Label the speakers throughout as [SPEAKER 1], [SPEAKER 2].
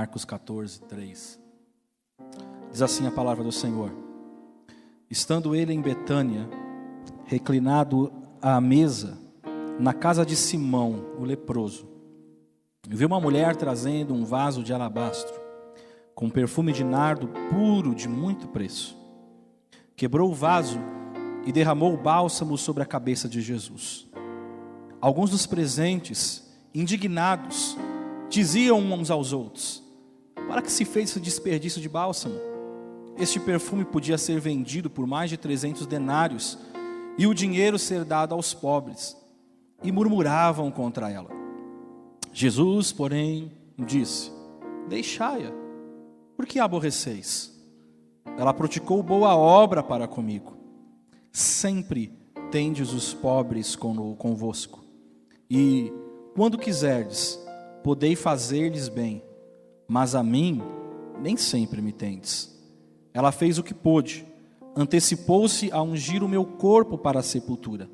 [SPEAKER 1] Marcos 14, 3. Diz assim a palavra do Senhor: estando ele em Betânia, reclinado à mesa, na casa de Simão, o leproso, viu uma mulher trazendo um vaso de alabastro, com perfume de nardo puro de muito preço. Quebrou o vaso e derramou o bálsamo sobre a cabeça de Jesus. Alguns dos presentes, indignados, diziam uns aos outros: para que se fez esse desperdício de bálsamo? Este perfume podia ser vendido por mais de 300 denários e o dinheiro ser dado aos pobres. E murmuravam contra ela. Jesus, porém, disse: deixai-a, por que a aborreceis? Ela praticou boa obra para comigo. Sempre tendes os pobres convosco, e, quando quiserdes, podei fazer-lhes bem, mas a mim nem sempre me tendes. Ela fez o que pôde, antecipou-se a ungir o meu corpo para a sepultura.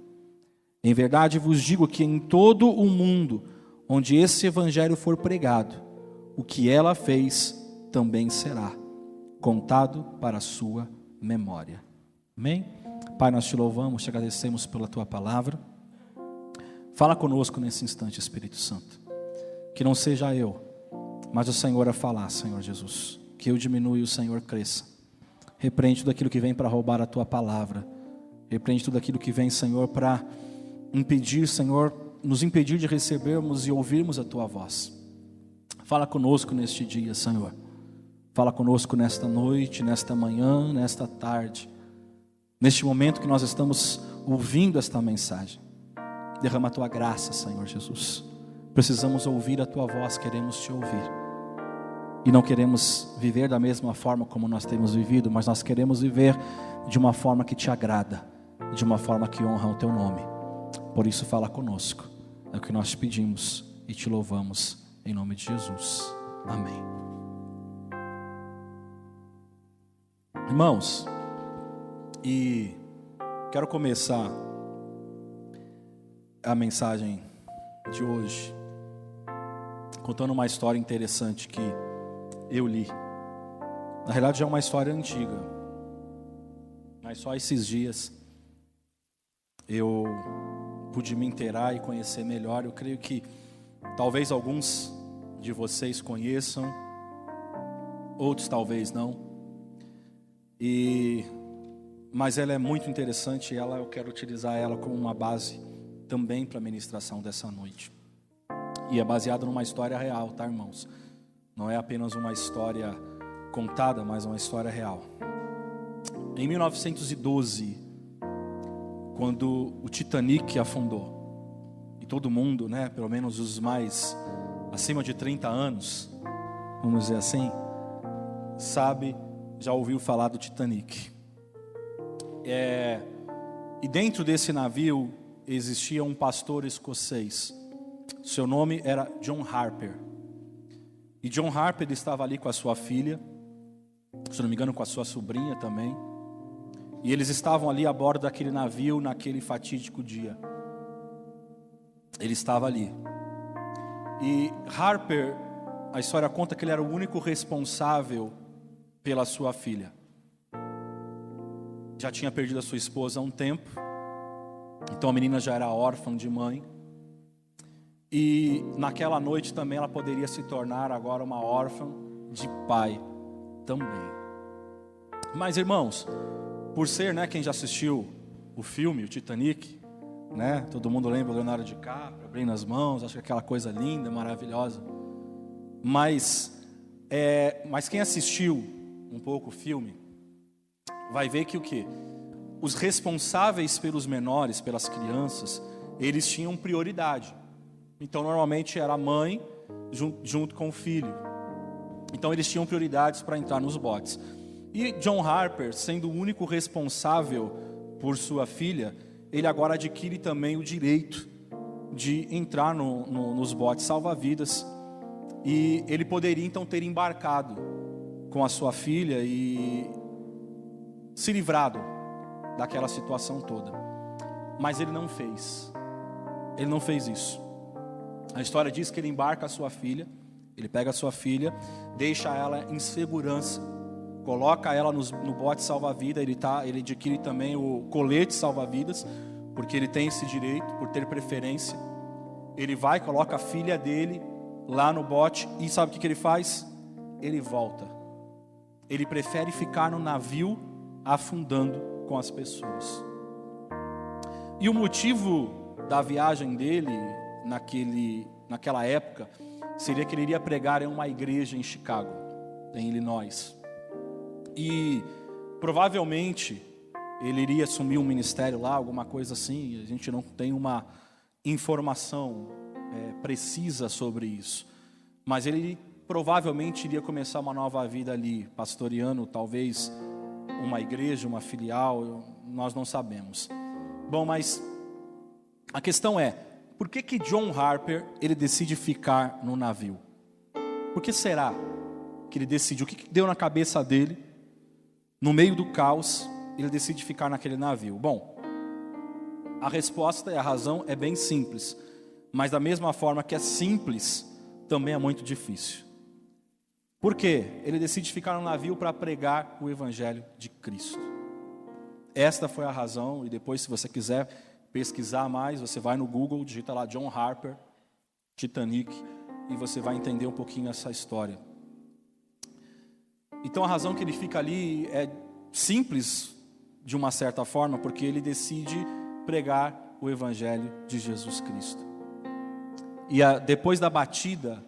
[SPEAKER 1] Em verdade vos digo que em todo o mundo, onde esse evangelho for pregado, o que ela fez também será contado para a sua memória. Amém? Pai, nós te louvamos, te agradecemos pela tua palavra. Fala conosco nesse instante, Espírito Santo. Que não seja eu, mas o Senhor a falar, Senhor Jesus. Que eu diminua e o Senhor cresça. Repreende tudo aquilo que vem para roubar a tua palavra. Repreende tudo aquilo que vem, Senhor, para impedir, Senhor, nos impedir de recebermos e ouvirmos a tua voz. Fala conosco neste dia, Senhor. Fala conosco nesta noite, nesta manhã, nesta tarde. Neste momento que nós estamos ouvindo esta mensagem. Derrama a tua graça, Senhor Jesus. Precisamos ouvir a tua voz, queremos te ouvir. E não queremos viver da mesma forma como nós temos vivido, mas nós queremos viver de uma forma que te agrada, de uma forma que honra o teu nome. Por isso fala conosco. É o que nós te pedimos e te louvamos em nome de Jesus. Amém. Irmãos, e quero começar a mensagem de hoje contando uma história interessante que eu li. Na realidade já é uma história antiga, mas só esses dias eu pude me inteirar e conhecer melhor. Eu creio que talvez alguns de vocês conheçam, outros talvez não. Mas ela é muito interessante, eu quero utilizar ela como uma base também para a ministração dessa noite. E é baseada numa história real, tá, irmãos? Não é apenas uma história contada, mas uma história real. Em 1912, quando o Titanic afundou, e todo mundo, né, pelo menos os mais acima de 30 anos, vamos dizer assim, já ouviu falar do Titanic. E dentro desse navio existia um pastor escocês. Seu nome era John Harper. E John Harper estava ali com a sua filha, se não me engano com a sua sobrinha também. E eles estavam ali a bordo daquele navio naquele fatídico dia. Ele estava ali. E Harper, a história conta que ele era o único responsável pela sua filha. Já tinha perdido a sua esposa há um tempo. Então a menina já era órfã de mãe. E naquela noite também ela poderia se tornar agora uma órfã de pai também. Mas irmãos, por ser, né, quem já assistiu o filme, o Titanic, né, todo mundo lembra o Leonardo DiCaprio abrindo as mãos, acho que aquela coisa linda, maravilhosa. Mas quem assistiu um pouco o filme, vai ver que o quê? Os responsáveis pelos menores, pelas crianças, eles tinham prioridade. Então normalmente era a mãe junto com o filho. Então eles tinham prioridades para entrar nos botes. E John Harper, sendo o único responsável por sua filha, ele agora adquire também o direito de entrar nos botes salva-vidas. E ele poderia então ter embarcado com a sua filha e se livrado daquela situação toda. Mas ele não fez. Ele não fez isso. A história diz que ele embarca a sua filha Ele pega a sua filha, deixa ela em segurança, coloca ela no bote salva-vida, ele adquire também o colete salva-vidas, porque ele tem esse direito, por ter preferência. Ele vai, coloca a filha dele lá no bote, e sabe o que ele faz? Ele volta. Ele prefere ficar no navio afundando com as pessoas. E o motivo da viagem dele naquela época seria que ele iria pregar em uma igreja em Chicago, em Illinois. E provavelmente ele iria assumir um ministério lá, alguma coisa assim. A gente não tem uma informação precisa sobre isso. Mas ele provavelmente iria começar uma nova vida ali, pastoreando talvez uma igreja, uma filial, nós não sabemos. Bom, mas a questão é, por que John Harper ele decide ficar no navio? Por que será que ele decidiu? O que deu na cabeça dele, no meio do caos, ele decide ficar naquele navio? Bom, a resposta e a razão é bem simples, mas da mesma forma que é simples, também é muito difícil. Por quê? Ele decide ficar no navio para pregar o Evangelho de Cristo. Esta foi a razão, e depois, se você quiser pesquisar mais, você vai no Google, digita lá John Harper, Titanic, e você vai entender um pouquinho essa história. Então a razão que ele fica ali é simples, de uma certa forma, porque ele decide pregar o Evangelho de Jesus Cristo. E depois da batida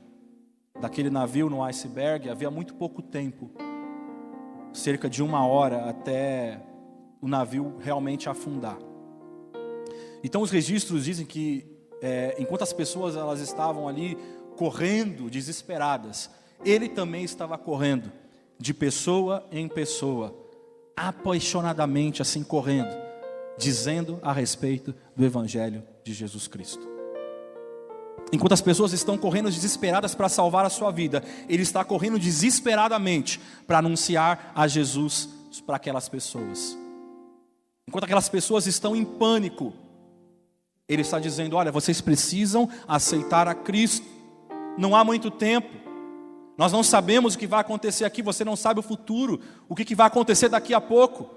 [SPEAKER 1] daquele navio no iceberg, havia muito pouco tempo, cerca de 1 hora até o navio realmente afundar. Então os registros dizem que enquanto as pessoas elas estavam ali correndo, desesperadas, ele também estava correndo, de pessoa em pessoa, apaixonadamente assim correndo, dizendo a respeito do Evangelho de Jesus Cristo. Enquanto as pessoas estão correndo desesperadas para salvar a sua vida, ele está correndo desesperadamente para anunciar a Jesus para aquelas pessoas. Enquanto aquelas pessoas estão em pânico, ele está dizendo, olha, vocês precisam aceitar a Cristo. Não há muito tempo. Nós não sabemos o que vai acontecer aqui, você não sabe o futuro, o que vai acontecer daqui a pouco.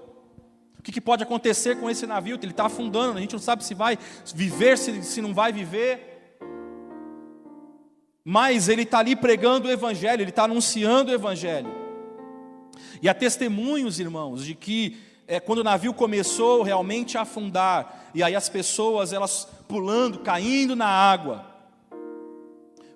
[SPEAKER 1] O que pode acontecer com esse navio? Ele está afundando, a gente não sabe se vai viver, se não vai viver. Mas ele está ali pregando o Evangelho, ele está anunciando o Evangelho. E há testemunhos, irmãos, de que quando o navio começou realmente a afundar, e aí as pessoas, elas pulando, caindo na água,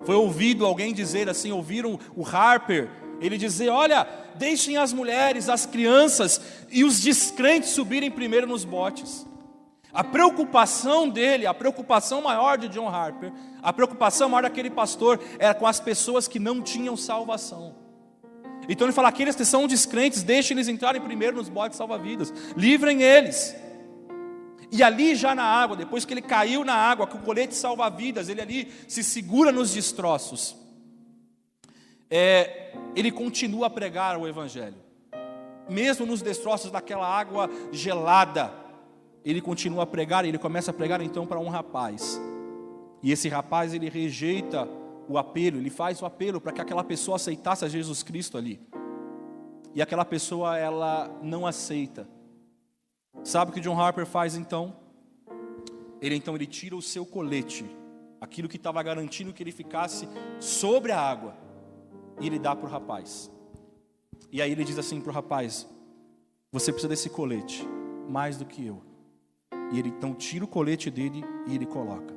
[SPEAKER 1] foi ouvido alguém dizer assim, ouviram o Harper, ele dizer, olha, deixem as mulheres, as crianças e os descrentes subirem primeiro nos botes. A preocupação dele, a preocupação maior de John Harper, a preocupação maior daquele pastor era com as pessoas que não tinham salvação. Então ele fala, aqueles que são descrentes, deixem eles entrarem primeiro nos botes salva-vidas, livrem eles. E ali já na água, depois que ele caiu na água, com o colete salva-vidas, ele ali se segura nos destroços. Ele continua a pregar o Evangelho. Mesmo nos destroços daquela água gelada, ele continua a pregar, e ele começa a pregar então para um rapaz. E esse rapaz, ele rejeita o apelo, ele faz o apelo para que aquela pessoa aceitasse a Jesus Cristo ali. E aquela pessoa, ela não aceita. Sabe o que John Harper faz então? Ele tira o seu colete, aquilo que estava garantindo que ele ficasse sobre a água, e ele dá para o rapaz. E aí ele diz assim para o rapaz, você precisa desse colete, mais do que eu. E ele então tira o colete dele e ele coloca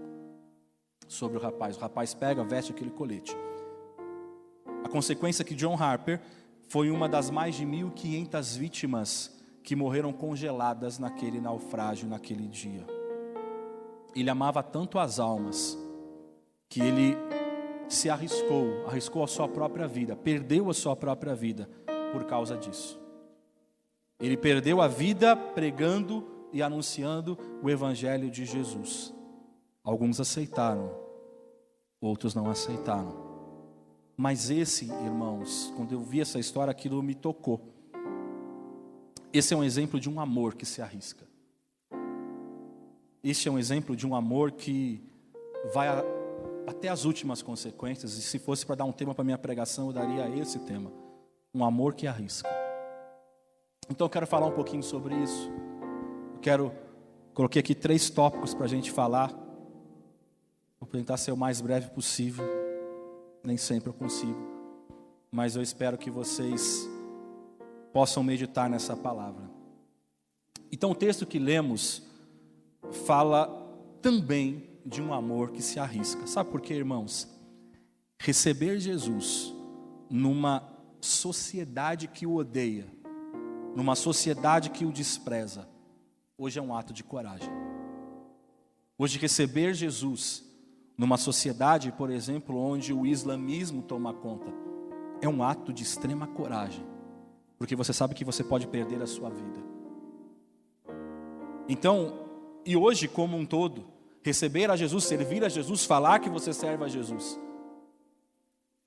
[SPEAKER 1] sobre o rapaz pega, veste aquele colete. A consequência é que John Harper foi uma das mais de 1.500 vítimas que morreram congeladas naquele naufrágio, naquele dia. Ele amava tanto as almas, que ele se arriscou a sua própria vida, perdeu a sua própria vida por causa disso. Ele perdeu a vida pregando e anunciando o Evangelho de Jesus. Alguns aceitaram, outros não aceitaram. Mas esse, irmãos, quando eu vi essa história, aquilo me tocou. Esse é um exemplo de um amor que se arrisca. Este é um exemplo de um amor que vai até as últimas consequências. E se fosse para dar um tema para minha pregação, eu daria esse tema: um amor que arrisca. Então eu quero falar um pouquinho sobre isso. Coloquei aqui 3 tópicos para a gente falar. Vou tentar ser o mais breve possível. Nem sempre eu consigo, mas eu espero que vocês possam meditar nessa palavra. Então o texto que lemos fala também de um amor que se arrisca. Sabe por quê, irmãos? Receber Jesus numa sociedade que o odeia, numa sociedade que o despreza, hoje é um ato de coragem. Hoje receber Jesus numa sociedade, por exemplo, onde o islamismo toma conta, é um ato de extrema coragem, porque você sabe que você pode perder a sua vida. Então, e hoje como um todo, receber a Jesus, servir a Jesus, falar que você serve a Jesus,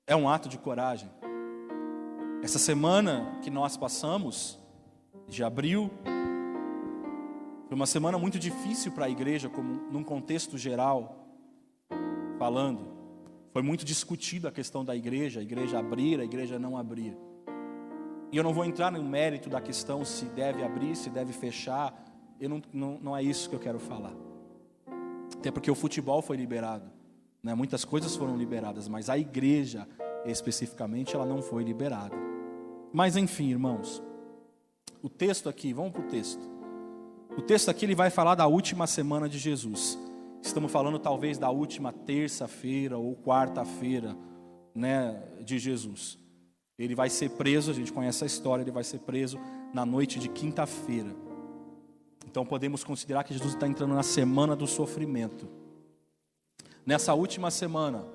[SPEAKER 1] é um ato de coragem. Essa semana que nós passamos, de abril, foi uma semana muito difícil para a igreja, como num contexto geral, falando. Foi muito discutido a questão da igreja, a igreja abrir, a igreja não abrir. E eu não vou entrar no mérito da questão se deve abrir, se deve fechar. Não é isso que eu quero falar. Até porque o futebol foi liberado, né? Muitas coisas foram liberadas, mas a igreja, especificamente, ela não foi liberada. Mas enfim, irmãos, o texto aqui, vamos para o texto. O texto aqui ele vai falar da última semana de Jesus. Estamos falando talvez da última terça-feira ou quarta-feira, né, de Jesus. Ele vai ser preso, a gente conhece a história, ele vai ser preso na noite de quinta-feira. Então podemos considerar que Jesus está entrando na semana do sofrimento. Nessa última semana,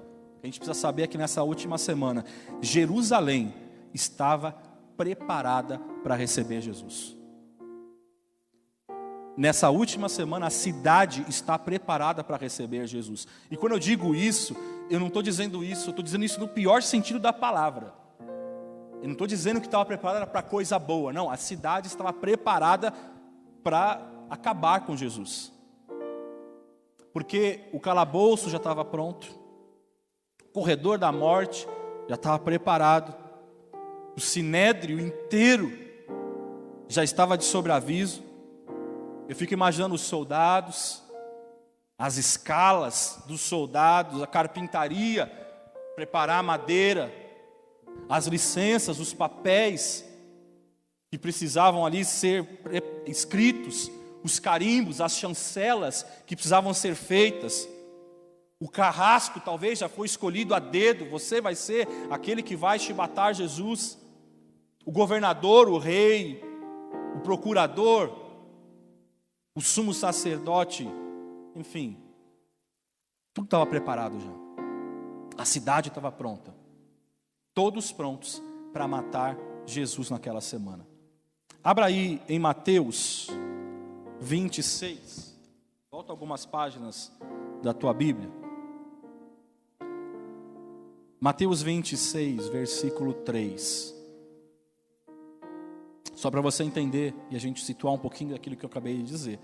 [SPEAKER 1] a gente precisa saber que nessa última semana, Jerusalém estava preparada para receber Jesus. Nessa última semana, a cidade está preparada para receber Jesus. E quando eu digo isso, eu não estou dizendo isso, eu estou dizendo isso no pior sentido da palavra. Eu não estou dizendo que estava preparada para coisa boa, não. A cidade estava preparada para acabar com Jesus. Porque o calabouço já estava pronto, o corredor da morte já estava preparado, o sinédrio inteiro já estava de sobreaviso. Eu fico imaginando os soldados, as escalas dos soldados, a carpintaria, preparar a madeira, as licenças, os papéis que precisavam ali ser escritos, os carimbos, as chancelas que precisavam ser feitas. O carrasco talvez já foi escolhido a dedo, você vai ser aquele que vai chibatar Jesus. O governador, o rei, o procurador, o sumo sacerdote, enfim, tudo estava preparado já. A cidade estava pronta. Todos prontos para matar Jesus naquela semana. Abra aí em Mateus 26. Volta algumas páginas da tua Bíblia. Mateus 26, versículo 3. Só para você entender e a gente situar um pouquinho daquilo que eu acabei de dizer.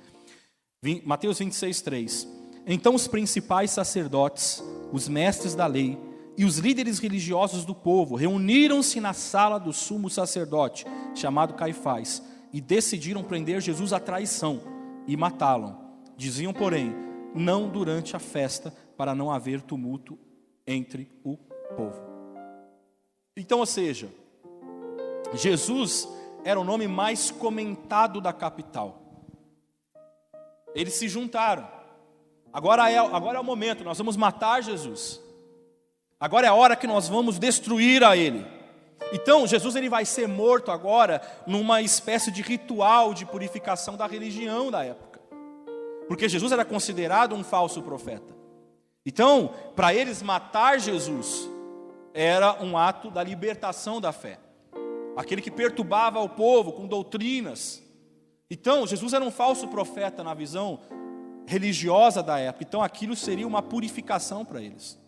[SPEAKER 1] Mateus 26, 3. Então os principais sacerdotes, os mestres da lei e os líderes religiosos do povo reuniram-se na sala do sumo sacerdote, chamado Caifás, e decidiram prender Jesus à traição e matá-lo. Diziam, porém, não durante a festa, para não haver tumulto entre o povo. Então, ou seja, Jesus era o nome mais comentado da capital. Eles se juntaram. Agora é o momento, nós vamos matar Jesus. Agora é a hora que nós vamos destruir a ele. Então, Jesus ele vai ser morto agora numa espécie de ritual de purificação da religião da época. Porque Jesus era considerado um falso profeta. Então, para eles matar Jesus era um ato da libertação da fé. Aquele que perturbava o povo com doutrinas. Então, Jesus era um falso profeta na visão religiosa da época. Então, aquilo seria uma purificação para eles.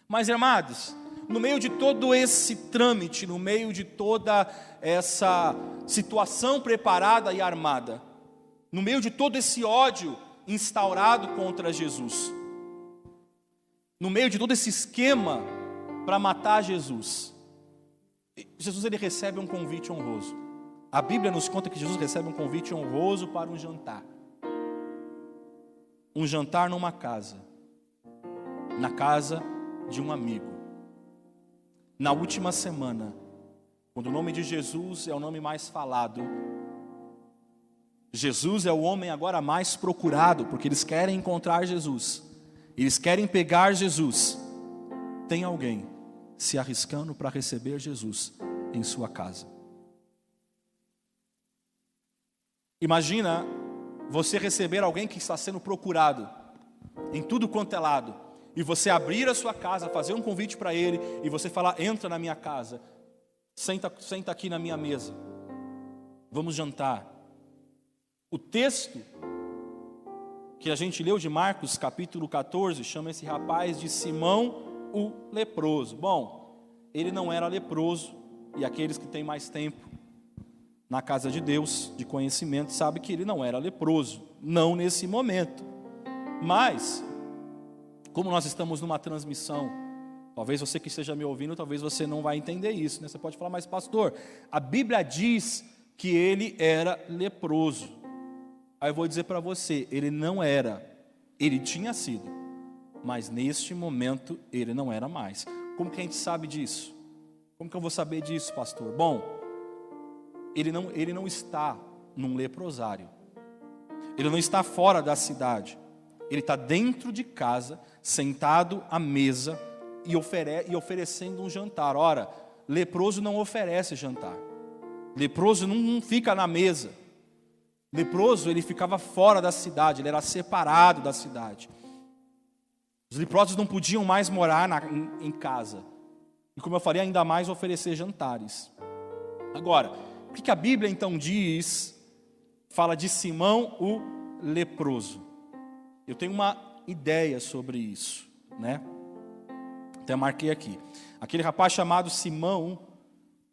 [SPEAKER 1] Mas, amados, no meio de todo esse trâmite, no meio de toda essa situação preparada e armada, no meio de todo esse ódio instaurado contra Jesus, no meio de todo esse esquema para matar Jesus, ele recebe um convite honroso. A Bíblia nos conta que Jesus recebe um convite honroso para um jantar. Um jantar numa casa, na casa de um amigo. Na última semana, quando o nome de Jesus é o nome mais falado, Jesus é o homem agora mais procurado, porque eles querem encontrar Jesus, eles querem pegar Jesus. Tem alguém se arriscando para receber Jesus em sua casa. Imagina você receber alguém que está sendo procurado em tudo quanto é lado, e você abrir a sua casa, fazer um convite para ele, e você falar: entra na minha casa, senta aqui na minha mesa, vamos jantar. O texto que a gente leu de Marcos capítulo 14 chama esse rapaz de Simão o leproso. Bom, ele não era leproso, e aqueles que têm mais tempo na casa de Deus, de conhecimento, sabem que ele não era leproso, não nesse momento. Mas, como nós estamos numa transmissão, talvez você que esteja me ouvindo, talvez você não vai entender isso, né? Você pode falar: mas pastor, a Bíblia diz que ele era leproso. Aí eu vou dizer para você, ele não era, ele tinha sido, mas neste momento ele não era mais. Como que a gente sabe disso? Como que eu vou saber disso, pastor? Bom, ele não está num leprosário, ele não está fora da cidade, ele está dentro de casa, sentado à mesa e oferecendo um jantar. Ora, leproso não oferece jantar, leproso não fica na mesa. Leproso, ele ficava fora da cidade, ele era separado da cidade. Os leprosos não podiam mais morar em casa. E como eu falei, ainda mais oferecer jantares. Agora, o que a Bíblia então diz, fala de Simão o leproso? Eu tenho uma ideia sobre isso, né? Até marquei aqui. Aquele rapaz chamado Simão,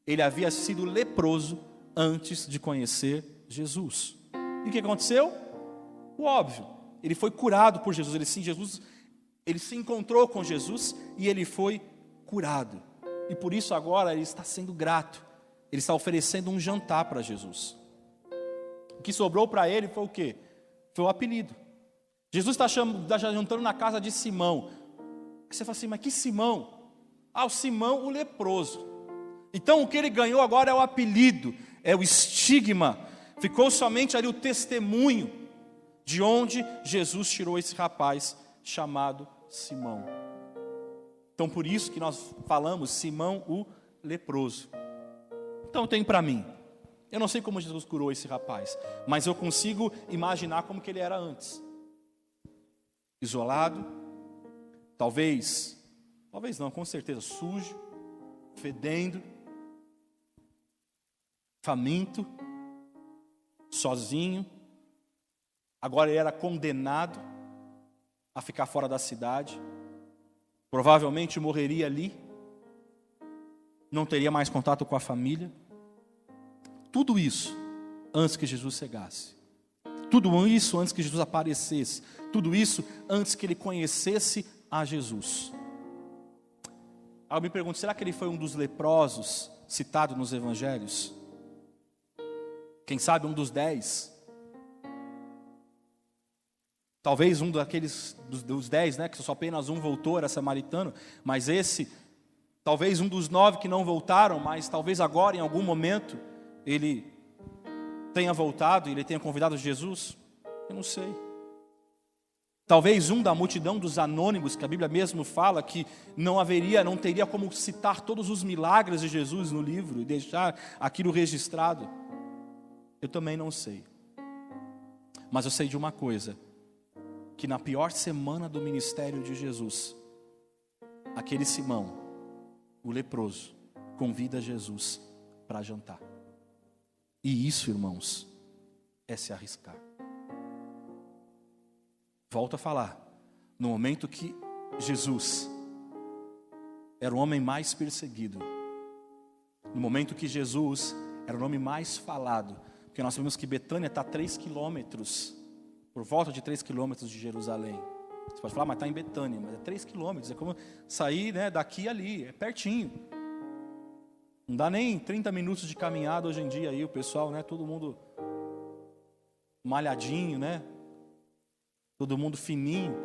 [SPEAKER 1] ele havia sido leproso antes de conhecer Jesus. E o que aconteceu? O óbvio, ele foi curado por Jesus. Ele se encontrou com Jesus e ele foi curado. E por isso agora ele está sendo grato. Ele está oferecendo um jantar para Jesus. O que sobrou para ele foi o quê? Foi o apelido. Jesus está jantando na casa de Simão. Você fala assim: mas que Simão? Ah, o Simão o leproso. Então o que ele ganhou agora é o apelido, é o estigma. Ficou somente ali o testemunho de onde Jesus tirou esse rapaz chamado Simão. Então por isso que nós falamos Simão o leproso. Então tem para mim, eu não sei como Jesus curou esse rapaz, mas eu consigo imaginar como que ele era antes. Isolado, talvez não, com certeza, sujo, fedendo, faminto, sozinho. Agora ele era condenado a ficar fora da cidade, provavelmente morreria ali, não teria mais contato com a família. Tudo isso antes que Jesus chegasse, tudo isso antes que Jesus aparecesse, tudo isso antes que ele conhecesse a Jesus. Aí eu me pergunto, será que ele foi um dos leprosos citado nos evangelhos? Quem sabe um dos 10? Talvez um daqueles dos 10, né, que só apenas um voltou, era samaritano. Mas esse, talvez um dos 9 que não voltaram, mas talvez agora em algum momento ele tenha voltado e ele tenha convidado Jesus. Eu não sei. Talvez um da multidão dos anônimos, que a Bíblia mesmo fala que não teria como citar todos os milagres de Jesus no livro e deixar aquilo registrado. Eu também não sei. Mas eu sei de uma coisa, que na pior semana do ministério de Jesus, aquele Simão, o leproso, convida Jesus para jantar. E isso, irmãos, é se arriscar. Volto a falar, no momento que Jesus era o homem mais perseguido, no momento que Jesus era o nome mais falado, porque nós sabemos que Betânia está a 3 quilômetros, por volta de 3 quilômetros de Jerusalém. Você pode falar, mas está em Betânia, mas é 3 quilômetros, é como sair, né, daqui ali, é pertinho. Não dá nem 30 minutos de caminhada hoje em dia aí, o pessoal, né, todo mundo malhadinho, né, todo mundo fininho.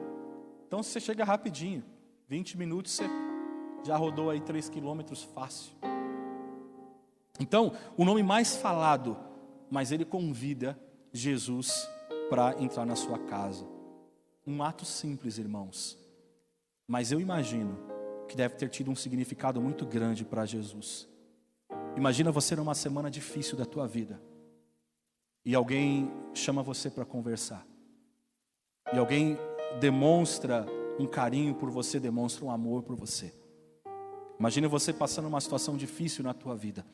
[SPEAKER 1] Então você chega rapidinho, 20 minutos você já rodou aí 3 quilômetros fácil. Então, o nome mais falado, mas ele convida Jesus para entrar na sua casa. Um ato simples, irmãos, mas eu imagino que deve ter tido um significado muito grande para Jesus. Imagina você numa semana difícil da tua vida e alguém chama você para conversar, e alguém demonstra um carinho por você, demonstra um amor por você. Imagina você passando uma situação difícil na tua vida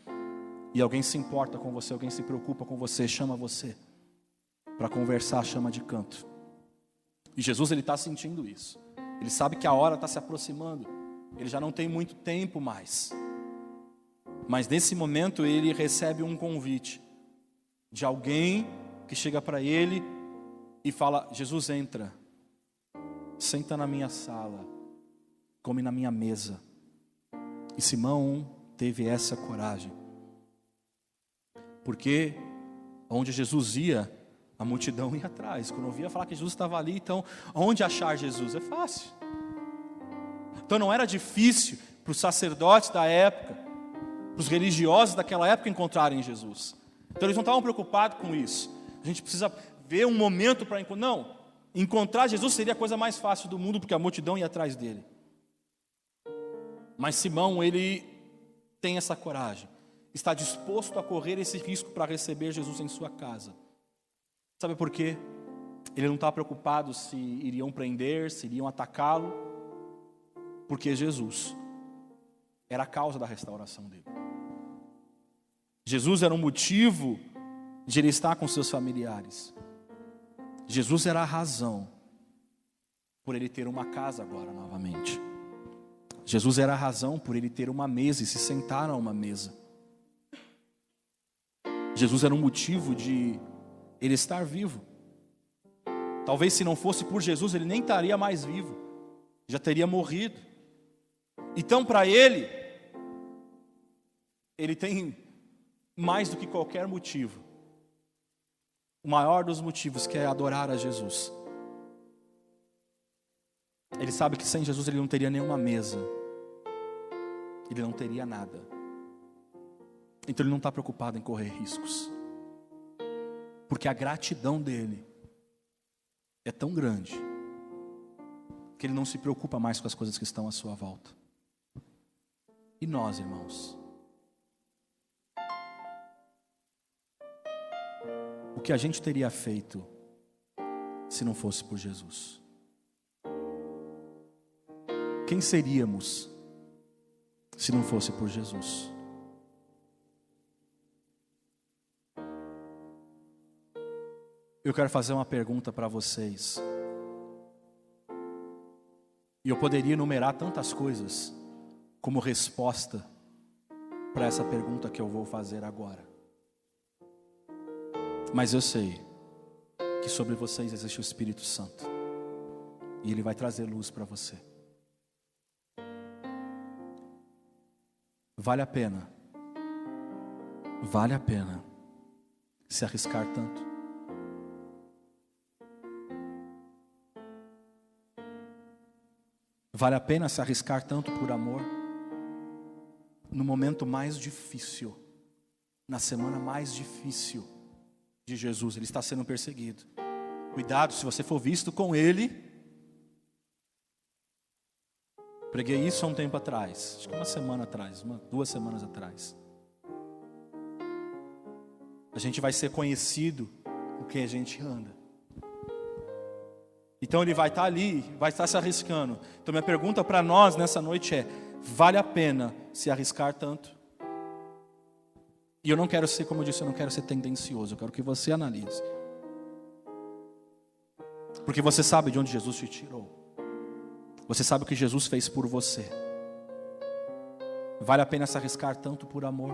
[SPEAKER 1] e alguém se importa com você, alguém se preocupa com você, chama você para conversar, chama de canto. E Jesus, ele está sentindo isso. Ele sabe que a hora está se aproximando. Ele já não tem muito tempo mais. Mas nesse momento ele recebe um convite de alguém que chega para ele e fala: Jesus, entra, senta na minha sala, come na minha mesa. E Simão teve essa coragem, porque onde Jesus ia, a multidão ia atrás. Quando ouvia falar que Jesus estava ali, então onde achar Jesus? É fácil. Então não era difícil para os sacerdotes da época, para os religiosos daquela época encontrarem Jesus. Então eles não estavam preocupados com isso. A gente precisa ver um momento para encontrar. Não, encontrar Jesus seria a coisa mais fácil do mundo, porque a multidão ia atrás dele. Mas Simão, ele tem essa coragem, está disposto a correr esse risco para receber Jesus em sua casa. Sabe por quê? Ele não está preocupado se iriam prender, se iriam atacá-lo, porque Jesus era a causa da restauração dele. Jesus era um motivo de ele estar com seus familiares. Jesus era a razão por ele ter uma casa agora novamente. Jesus era a razão por ele ter uma mesa e se sentar a uma mesa. Jesus era um motivo de ele estar vivo. Talvez se não fosse por Jesus, ele nem estaria mais vivo, já teria morrido. Então para ele tem mais do que qualquer motivo, o maior dos motivos, que é adorar a Jesus. Ele sabe que sem Jesus ele não teria nenhuma mesa, ele não teria nada. Então ele não está preocupado em correr riscos, porque a gratidão dele é tão grande que ele não se preocupa mais com as coisas que estão à sua volta. E nós, irmãos, o que a gente teria feito se não fosse por Jesus? Quem seríamos se não fosse por Jesus? Eu quero fazer uma pergunta para vocês. E eu poderia enumerar tantas coisas como resposta para essa pergunta que eu vou fazer agora. Mas eu sei que sobre vocês existe o Espírito Santo, e Ele vai trazer luz para você. Vale a pena se arriscar tanto? Vale a pena se arriscar tanto por amor? No momento mais difícil, na semana mais difícil de Jesus, Ele está sendo perseguido. Cuidado, se você for visto com Ele. Preguei isso há um tempo atrás, acho que uma semana atrás, 2 semanas atrás. A gente vai ser conhecido com quem a gente anda. Então ele vai estar ali, vai estar se arriscando. Então minha pergunta para nós nessa noite é: vale a pena se arriscar tanto? E eu não quero ser, como eu disse, eu não quero ser tendencioso, eu quero que você analise. Porque você sabe de onde Jesus te tirou. Você sabe o que Jesus fez por você. Vale a pena se arriscar tanto por amor?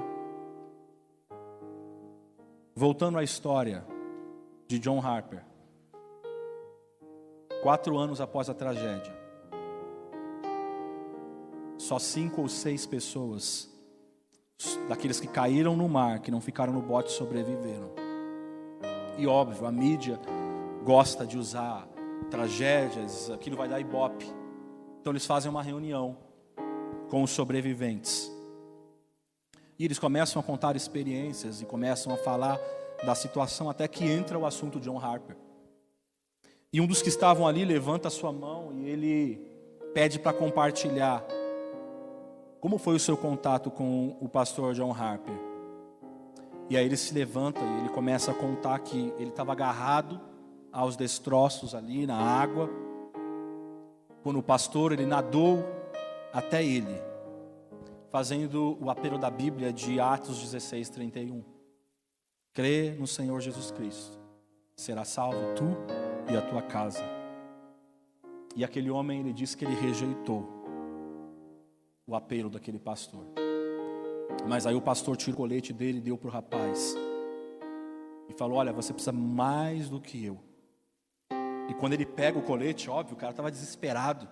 [SPEAKER 1] Voltando à história de John Harper. 4 anos após a tragédia, só 5 ou 6 pessoas, daqueles que caíram no mar, que não ficaram no bote, sobreviveram. E óbvio, a mídia gosta de usar tragédias, aquilo vai dar ibope. Então eles fazem uma reunião com os sobreviventes. E eles começam a contar experiências e começam a falar da situação, até que entra o assunto John Harper. E um dos que estavam ali levanta a sua mão e ele pede para compartilhar. Como foi o seu contato com o pastor John Harper? E aí ele se levanta e ele começa a contar que ele estava agarrado aos destroços ali na água. Quando o pastor, ele nadou até ele, fazendo o apelo da Bíblia de Atos 16:31. Crê no Senhor Jesus Cristo, será salvo tu e a tua casa. E aquele homem, ele disse que ele rejeitou o apelo daquele pastor. Mas aí o pastor tirou o colete dele e deu para o rapaz. E falou, olha, você precisa mais do que eu. E quando ele pega o colete, óbvio, o cara estava desesperado.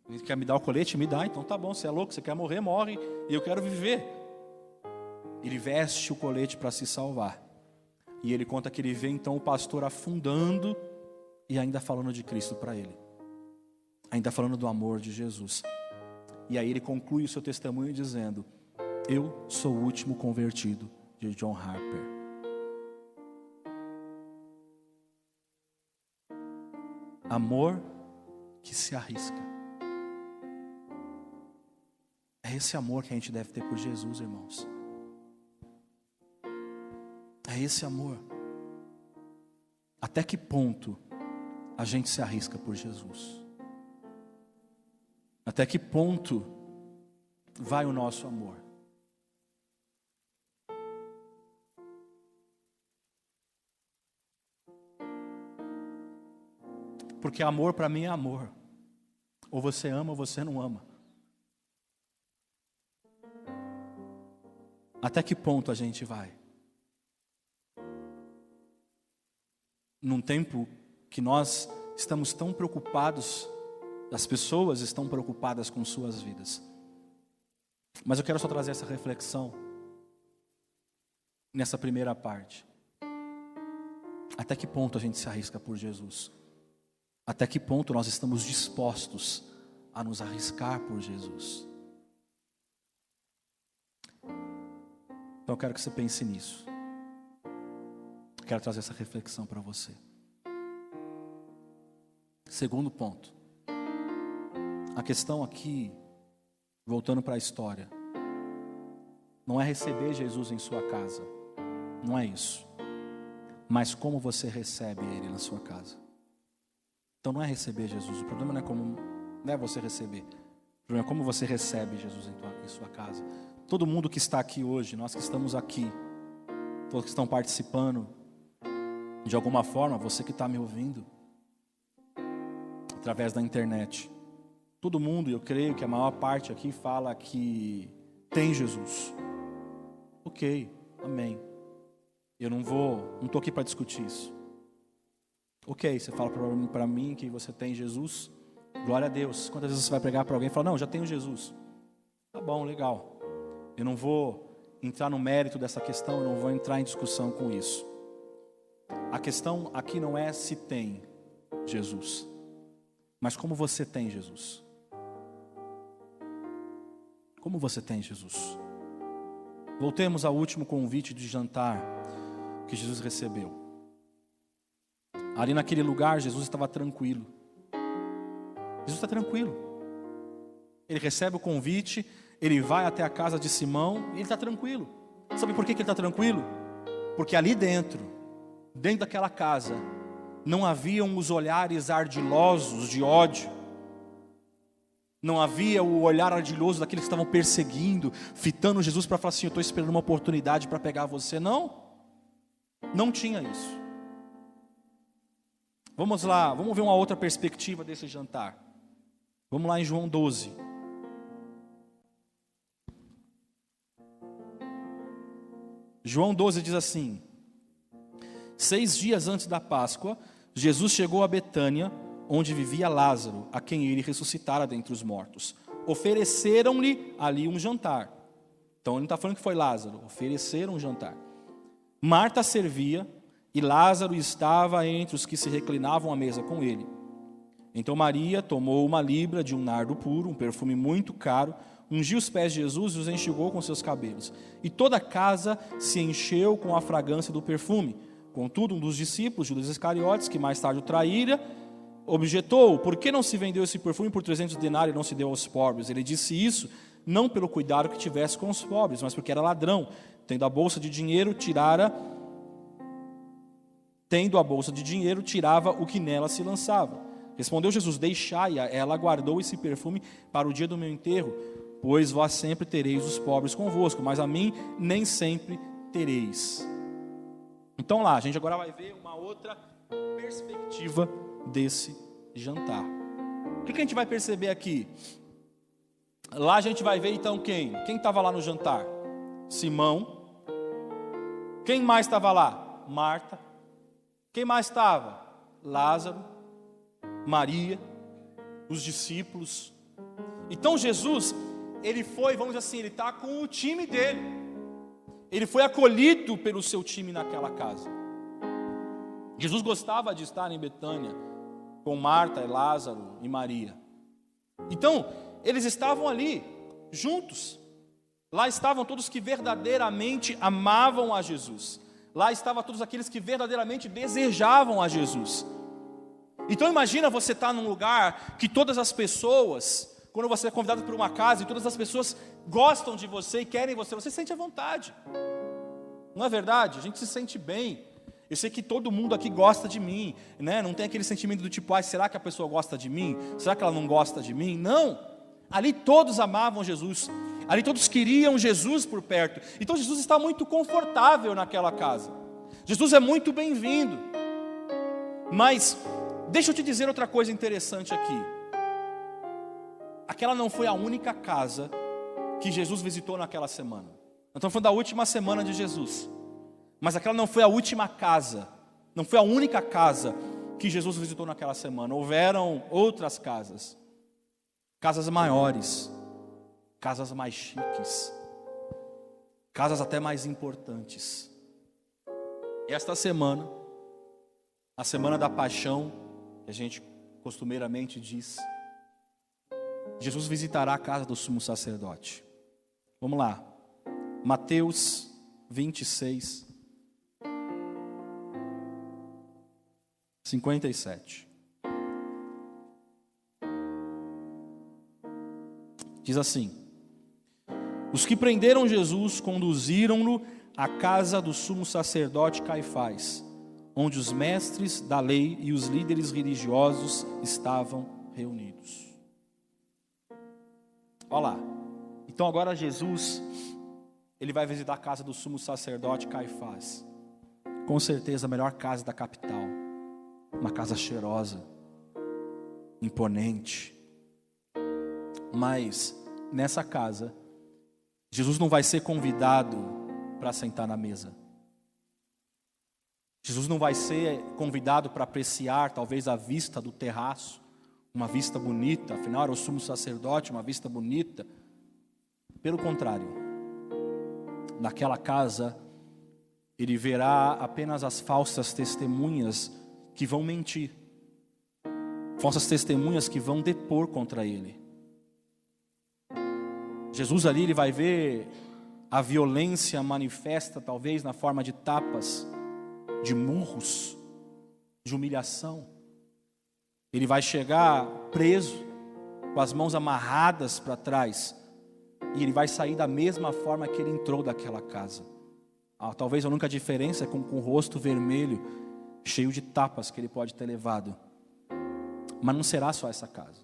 [SPEAKER 1] Ele quer me dar o colete? Me dá, então tá bom, você é louco, você quer morrer, morre. E eu quero viver. Ele veste o colete para se salvar. E ele conta que ele vê então o pastor afundando e ainda falando de Cristo para ele. Ainda falando do amor de Jesus. E aí ele conclui o seu testemunho dizendo, eu sou o último convertido de John Harper. Amor que se arrisca. É esse amor que a gente deve ter por Jesus, irmãos. É esse amor. Até que ponto a gente se arrisca por Jesus? Até que ponto vai o nosso amor? Porque amor para mim é amor. Ou você ama ou você não ama. Até que ponto a gente vai? Num tempo que nós estamos tão preocupados, as pessoas estão preocupadas com suas vidas. Mas eu quero só trazer essa reflexão nessa primeira parte. Até que ponto a gente se arrisca por Jesus? Até que ponto nós estamos dispostos a nos arriscar por Jesus? Então eu quero que você pense nisso. Eu quero trazer essa reflexão para você. Segundo ponto. A questão aqui, voltando para a história, não é receber Jesus em sua casa. Não é isso. Mas como você recebe Ele na sua casa. Então não é receber Jesus. O problema não é você receber. O problema é como você recebe Jesus em sua casa. Todo mundo que está aqui hoje, nós que estamos aqui, todos que estão participando, de alguma forma, você que está me ouvindo, através da internet. Todo mundo, eu creio que a maior parte aqui fala que tem Jesus. Ok, amém. Eu não estou aqui para discutir isso. Ok, você fala para mim que você tem Jesus, glória a Deus. Quantas vezes você vai pregar para alguém e fala, não, já tenho Jesus. Tá bom, legal. Eu não vou entrar no mérito dessa questão, eu não vou entrar em discussão com isso. A questão aqui não é se tem Jesus, mas como você tem Jesus. Como você tem Jesus? Voltemos ao último convite de jantar que Jesus recebeu. Ali naquele lugar, Jesus estava tranquilo. Jesus está tranquilo. Ele recebe o convite, ele vai até a casa de Simão e ele está tranquilo. Sabe por que ele está tranquilo? Porque ali dentro daquela casa, não haviam os olhares ardilosos de ódio. Não havia o olhar ardiloso daqueles que estavam perseguindo, fitando Jesus para falar assim, eu estou esperando uma oportunidade para pegar você. Não tinha isso. Vamos lá, vamos ver uma outra perspectiva desse jantar. Vamos lá em João 12. João 12 diz assim: 6 dias antes da Páscoa, Jesus chegou a Betânia, onde vivia Lázaro, a quem ele ressuscitara dentre os mortos. Ofereceram-lhe ali um jantar. Então ele não está falando que foi Lázaro, ofereceram um jantar. Marta servia e Lázaro estava entre os que se reclinavam à mesa com ele. Então Maria tomou uma libra de um nardo puro, um perfume muito caro, ungiu os pés de Jesus e os enxugou com seus cabelos. E toda a casa se encheu com a fragrância do perfume. Contudo, um dos discípulos, Judas Iscariotes, que mais tarde o traíra, objetou: por que não se vendeu esse perfume por 300 denários e não se deu aos pobres? Ele disse isso não pelo cuidado que tivesse com os pobres, mas porque era ladrão. Tendo a bolsa de dinheiro, tirava o que nela se lançava. Respondeu Jesus: deixai-a, ela guardou esse perfume para o dia do meu enterro, pois vós sempre tereis os pobres convosco, mas a mim nem sempre tereis. Então lá, a gente agora vai ver uma outra perspectiva desse jantar. O que a gente vai perceber aqui? Lá a gente vai ver então quem? Quem estava lá no jantar? Simão. Quem mais estava lá? Marta. Quem mais estava? Lázaro, Maria, os discípulos. Então Jesus, ele foi, vamos dizer assim, ele está com o time dele. Ele foi acolhido pelo seu time naquela casa. Jesus gostava de estar em Betânia com Marta, Lázaro e Maria. Então, eles estavam ali, juntos. Lá estavam todos que verdadeiramente amavam a Jesus. Lá estavam todos aqueles que verdadeiramente desejavam a Jesus. Então imagina você estar num lugar que todas as pessoas, quando você é convidado para uma casa e todas as pessoas gostam de você e querem você, você se sente à vontade. Não é verdade? A gente se sente bem. Eu sei que todo mundo aqui gosta de mim, né? Não tem aquele sentimento do tipo: será que a pessoa gosta de mim? Será que ela não gosta de mim? Não. Ali todos amavam Jesus. Ali todos queriam Jesus por perto. Então Jesus está muito confortável naquela casa. Jesus é muito bem-vindo. Mas deixa eu te dizer outra coisa interessante aqui. Aquela não foi a única casa que Jesus visitou naquela semana. Nós estamos falando da última semana de Jesus. Mas aquela não foi a última casa. Não foi a única casa que Jesus visitou naquela semana. Houveram outras casas. Casas maiores. Casas mais chiques. Casas até mais importantes. Esta semana, a semana da paixão, que a gente costumeiramente diz, Jesus visitará a casa do sumo sacerdote. Vamos lá. Mateus 26, 57. Diz assim: os que prenderam Jesus conduziram-no à casa do sumo sacerdote Caifás, onde os mestres da lei e os líderes religiosos estavam reunidos. Olha lá. Então agora Jesus, ele vai visitar a casa do sumo sacerdote Caifás. Com certeza a melhor casa da capital. Uma casa cheirosa, imponente. Mas nessa casa, Jesus não vai ser convidado para sentar na mesa. Jesus não vai ser convidado para apreciar talvez a vista do terraço, uma vista bonita, afinal era o sumo sacerdote, uma vista bonita. Pelo contrário, naquela casa, ele verá apenas as falsas testemunhas que vão mentir, falsas testemunhas que vão depor contra ele. Jesus ali, ele vai ver a violência manifesta, talvez na forma de tapas, de murros, de humilhação. Ele vai chegar preso, com as mãos amarradas para trás, e ele vai sair da mesma forma que ele entrou daquela casa. Talvez a única diferença é com o rosto vermelho, cheio de tapas que ele pode ter levado. Mas não será só essa casa.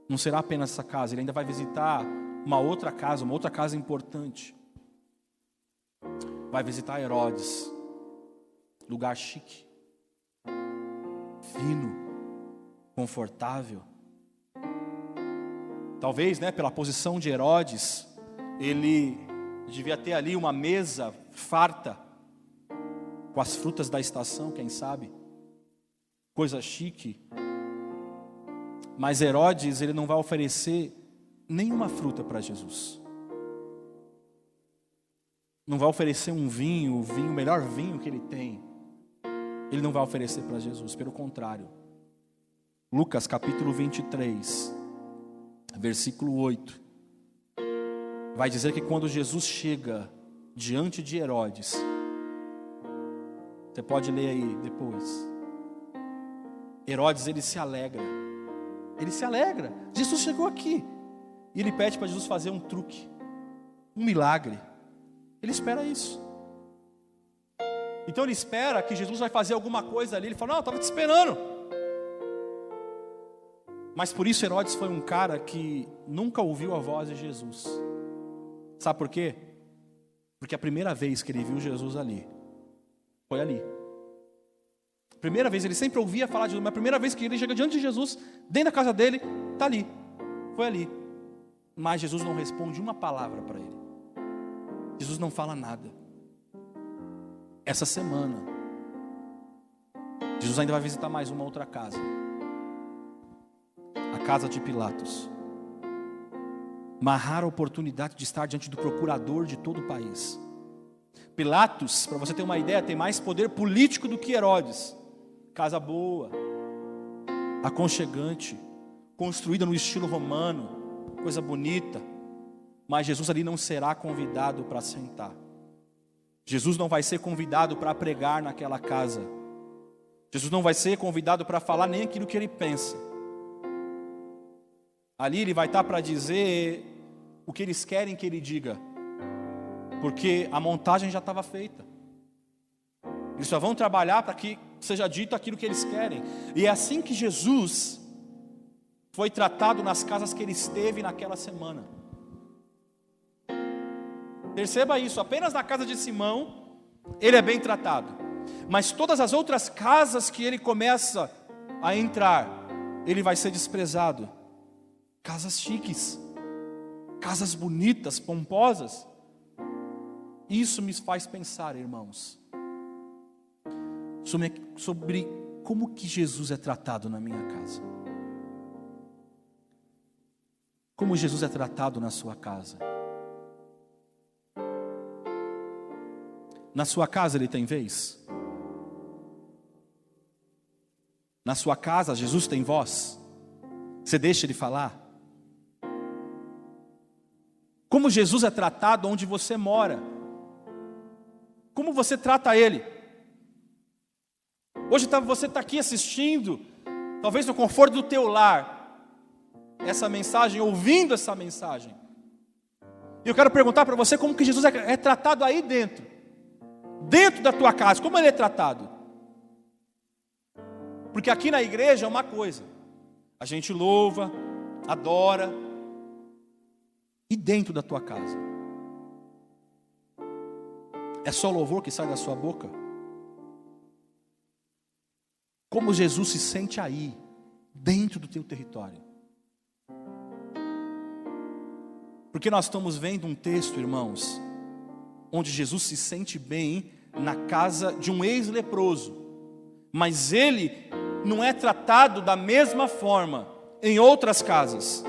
[SPEAKER 1] Não será apenas essa casa, ele ainda vai visitar uma outra casa importante. Vai visitar Herodes, lugar chique, fino, confortável. Talvez, pela posição de Herodes, ele devia ter ali uma mesa farta, com as frutas da estação, quem sabe? Coisa chique, Mas Herodes, ele não vai oferecer nenhuma fruta para Jesus. Não vai oferecer um vinho, o melhor vinho que ele tem. Ele não vai oferecer para Jesus, pelo contrário. Lucas capítulo 23, versículo 8. Vai dizer que quando Jesus chega diante de Herodes, você pode ler aí depois. Herodes, ele se alegra. Ele se alegra. Jesus chegou aqui. E ele pede para Jesus fazer um truque, um milagre. Ele espera isso. Então ele espera que Jesus vai fazer alguma coisa ali. Ele fala, não, eu estava te esperando. Mas por isso Herodes foi um cara que nunca ouviu a voz de Jesus. Sabe por quê? Porque a primeira vez que ele viu Jesus ali, foi ali. Primeira vez, ele sempre ouvia falar de Jesus, mas a primeira vez que ele chega diante de Jesus, dentro da casa dele, está ali. Foi ali. Mas Jesus não responde uma palavra para ele. Jesus não fala nada. Essa semana, Jesus ainda vai visitar mais uma outra casa. A casa de Pilatos. Uma rara oportunidade de estar diante do procurador de todo o país. Pilatos, para você ter uma ideia, tem mais poder político do que Herodes. Casa boa, aconchegante, construída no estilo romano, coisa bonita. Mas Jesus ali não será convidado para sentar. Jesus não vai ser convidado para pregar naquela casa. Jesus não vai ser convidado para falar nem aquilo que ele pensa. Ali ele vai estar para dizer o que eles querem que ele diga. Porque a montagem já estava feita. Eles só vão trabalhar para que seja dito aquilo que eles querem. E é assim que Jesus foi tratado nas casas que ele esteve naquela semana. Perceba isso, apenas na casa de Simão ele é bem tratado. Mas todas as outras casas que ele começa a entrar, ele vai ser desprezado. Casas chiques, casas bonitas, pomposas. Isso me faz pensar, irmãos, sobre como que Jesus é tratado na minha casa. Como Jesus é tratado na sua casa. Na sua casa ele tem vez? Na sua casa Jesus tem voz? Você deixa ele falar? Como Jesus é tratado onde você mora? Como você trata ele? Hoje você está aqui assistindo, talvez no conforto do teu lar, essa mensagem, ouvindo essa mensagem. E eu quero perguntar para você como que Jesus é tratado aí dentro. Dentro da tua casa, como ele é tratado? Porque aqui na igreja é uma coisa, a gente louva, adora. E dentro da tua casa? É só louvor que sai da sua boca? Como Jesus se sente aí, dentro do teu território? Porque nós estamos vendo um texto, irmãos, onde Jesus se sente bem na casa de um ex-leproso, mas ele não é tratado da mesma forma em outras casas.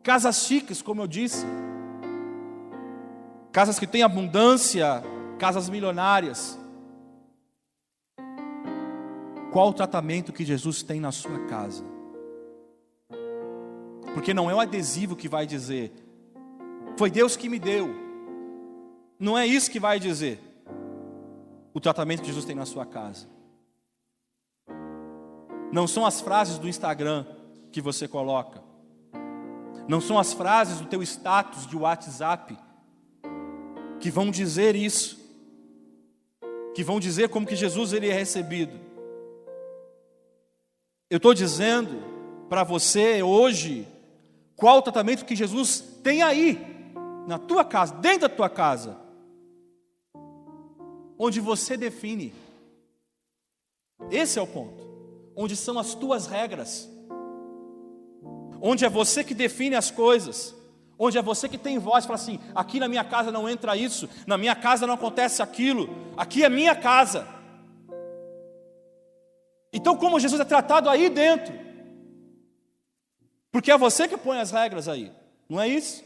[SPEAKER 1] Casas chiques, como eu disse, casas que têm abundância, casas milionárias. Qual o tratamento que Jesus tem na sua casa? Porque não é o adesivo que vai dizer, foi Deus que me deu. Não é isso que vai dizer o tratamento que Jesus tem na sua casa. Não são as frases do Instagram que você coloca. Não são as frases do teu status de WhatsApp que vão dizer isso. Que vão dizer como que Jesus ele é recebido. Eu estou dizendo para você hoje qual o tratamento que Jesus tem aí, na tua casa, dentro da tua casa. Onde você define. Esse é o ponto. Onde são as tuas regras. Onde é você que define as coisas. Onde é você que tem voz, fala assim, aqui na minha casa não entra isso, na minha casa não acontece aquilo, aqui é minha casa. Então como Jesus é tratado aí dentro? Porque é você que põe as regras aí, não é isso?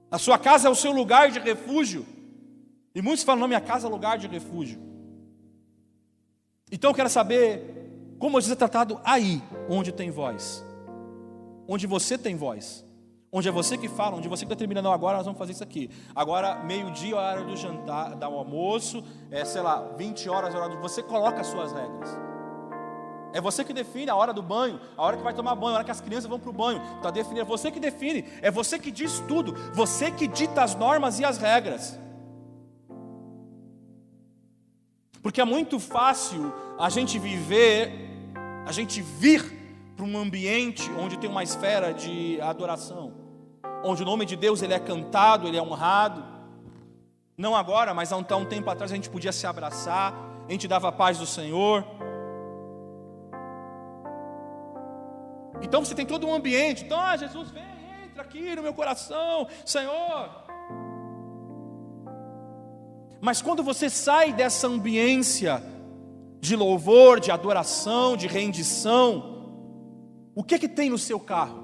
[SPEAKER 1] A sua casa é o seu lugar de refúgio. E muitos falam, não, minha casa é lugar de refúgio. Então eu quero saber como Jesus é tratado aí, onde tem voz. Onde você tem voz. Onde é você que fala, onde você que determina, não, agora nós vamos fazer isso aqui. Agora, meio-dia, a hora do jantar, do almoço, 20 horas, a hora do... Você coloca as suas regras. É você que define a hora do banho, a hora que vai tomar banho, a hora que as crianças vão para o banho. Está definido, é você que define, é você que diz tudo, você que dita as normas e as regras. Porque é muito fácil a gente vir para um ambiente onde tem uma esfera de adoração, onde o nome de Deus ele é cantado, ele é honrado. Não agora, mas há um tempo atrás a gente podia se abraçar, a gente dava a paz do Senhor. Então você tem todo um ambiente. Então, Jesus, vem, entra aqui no meu coração, Senhor. Mas quando você sai dessa ambiência de louvor, de adoração, de rendição, o que tem no seu carro?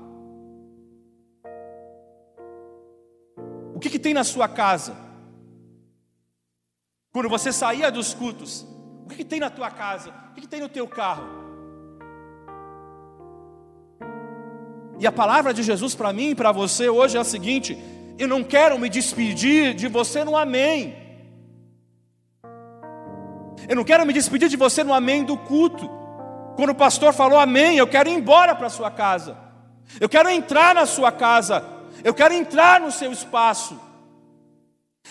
[SPEAKER 1] O que tem na sua casa? Quando você saía dos cultos, o que tem na tua casa? O que tem no teu carro? E a palavra de Jesus para mim e para você hoje é a seguinte: eu não quero me despedir de você no amém. Eu não quero me despedir de você no amém do culto. Quando o pastor falou amém, eu quero ir embora para a sua casa. Eu quero entrar na sua casa. Eu quero entrar no seu espaço.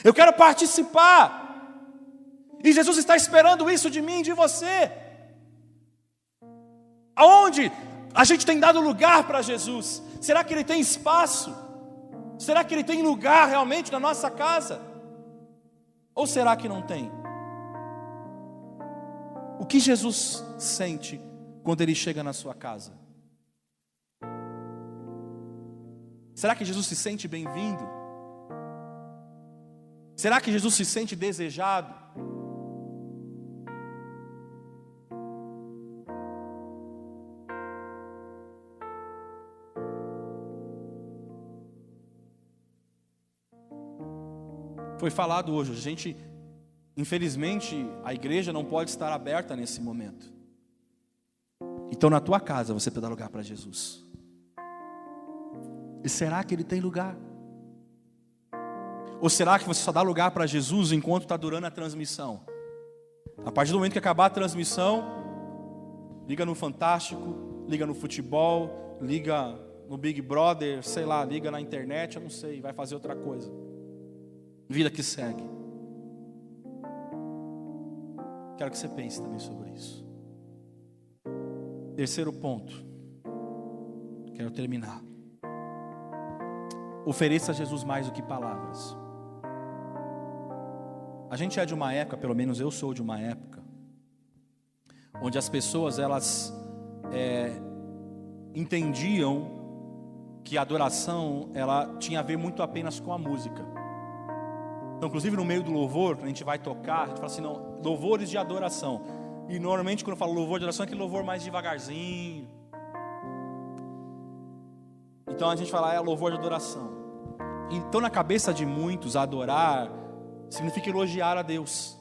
[SPEAKER 1] Eu quero participar. E Jesus está esperando isso de mim e de você. Aonde a gente tem dado lugar para Jesus? Será que Ele tem espaço? Será que Ele tem lugar realmente na nossa casa? Ou será que não tem? O que Jesus sente quando Ele chega na sua casa? Será que Jesus se sente bem-vindo? Será que Jesus se sente desejado? Foi falado hoje, infelizmente, a igreja não pode estar aberta nesse momento. Então na tua casa você precisa dar lugar para Jesus. E será que Ele tem lugar? Ou será que você só dá lugar para Jesus enquanto está durando a transmissão? A partir do momento que acabar a transmissão, liga no Fantástico, liga no futebol, liga no Big Brother, sei lá, liga na internet, eu não sei, vai fazer outra coisa. Vida que segue. Quero que você pense também sobre isso. Terceiro ponto. Quero terminar. Ofereça a Jesus mais do que palavras. A gente é de uma época, pelo menos eu sou de uma época, onde as pessoas elas entendiam que a adoração ela tinha a ver muito apenas com a música. Então, inclusive no meio do louvor, quando a gente vai tocar, a gente fala assim, não, louvores de adoração. E normalmente quando eu falo louvor de adoração, é aquele louvor mais devagarzinho. Então a gente fala, louvor de adoração. Então na cabeça de muitos, adorar significa elogiar a Deus.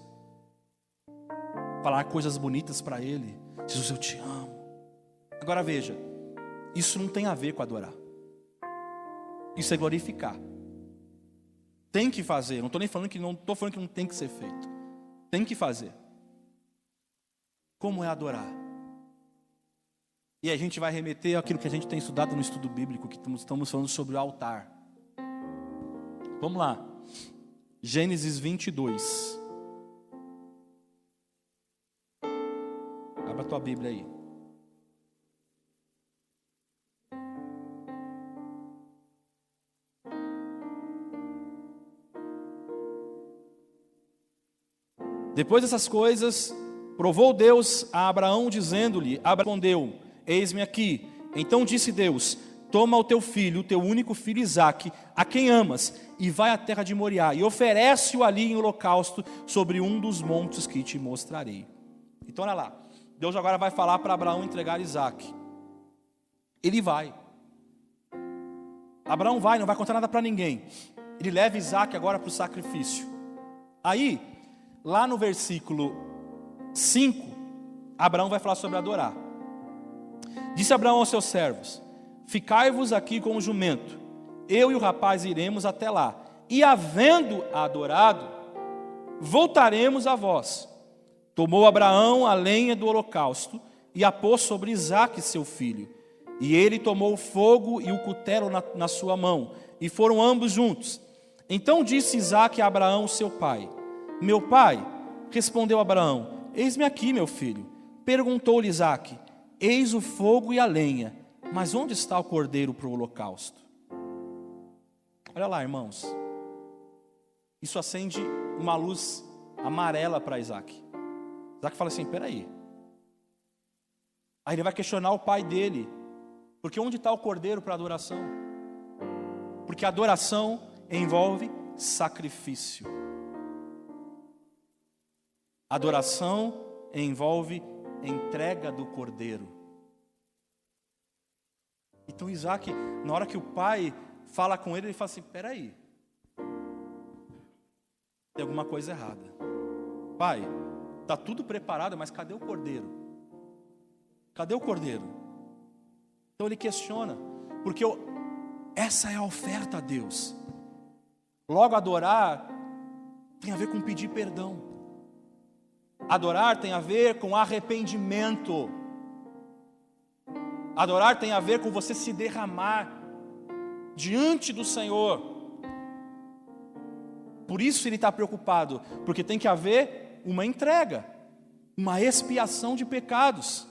[SPEAKER 1] Falar coisas bonitas para Ele. Jesus, eu te amo. Agora veja, isso não tem a ver com adorar. Isso é glorificar. Tem que fazer, não estou falando que não tem que ser feito. Tem que fazer. Como é adorar? E a gente vai remeter àquilo que a gente tem estudado no estudo bíblico, que estamos falando sobre o altar. Vamos lá. Gênesis 22. Abra a tua Bíblia aí. Depois dessas coisas, provou Deus a Abraão, dizendo-lhe, Abraão respondeu, eis-me aqui. Então disse Deus, toma o teu filho, o teu único filho Isaque, a quem amas, e vai à terra de Moriá, e oferece-o ali em holocausto sobre um dos montes que te mostrarei. Então olha lá, Deus agora vai falar para Abraão entregar Isaque. Ele vai. Abraão vai, não vai contar nada para ninguém. Ele leva Isaac agora para o sacrifício. Aí, lá no versículo 5, Abraão vai falar sobre adorar. Disse Abraão aos seus servos: ficai-vos aqui com o jumento, eu e o rapaz iremos até lá, e havendo adorado, voltaremos a vós. Tomou Abraão a lenha do holocausto e a pôs sobre Isaque seu filho. E ele tomou o fogo e o cutelo na sua mão, e foram ambos juntos. Então disse Isaque a Abraão seu pai: meu pai. Respondeu Abraão: eis-me aqui, meu filho. Perguntou-lhe Isaque: eis o fogo e a lenha, mas onde está o cordeiro para o holocausto? Olha lá, irmãos. Isso acende uma luz amarela para Isaque. Isaque fala assim: peraí. Aí ele vai questionar o pai dele: porque onde está o cordeiro para adoração? Porque adoração envolve sacrifício. Adoração envolve entrega do cordeiro. Então Isaque, na hora que o pai fala com ele, ele fala assim: peraí, tem alguma coisa errada. Pai, está tudo preparado, mas cadê o cordeiro? Cadê o cordeiro? Então ele questiona, porque essa é a oferta a Deus. Logo, adorar tem a ver com pedir perdão. Adorar tem a ver com arrependimento. Adorar tem a ver com você se derramar diante do Senhor. Por isso ele está preocupado, porque tem que haver uma entrega, uma expiação de pecados.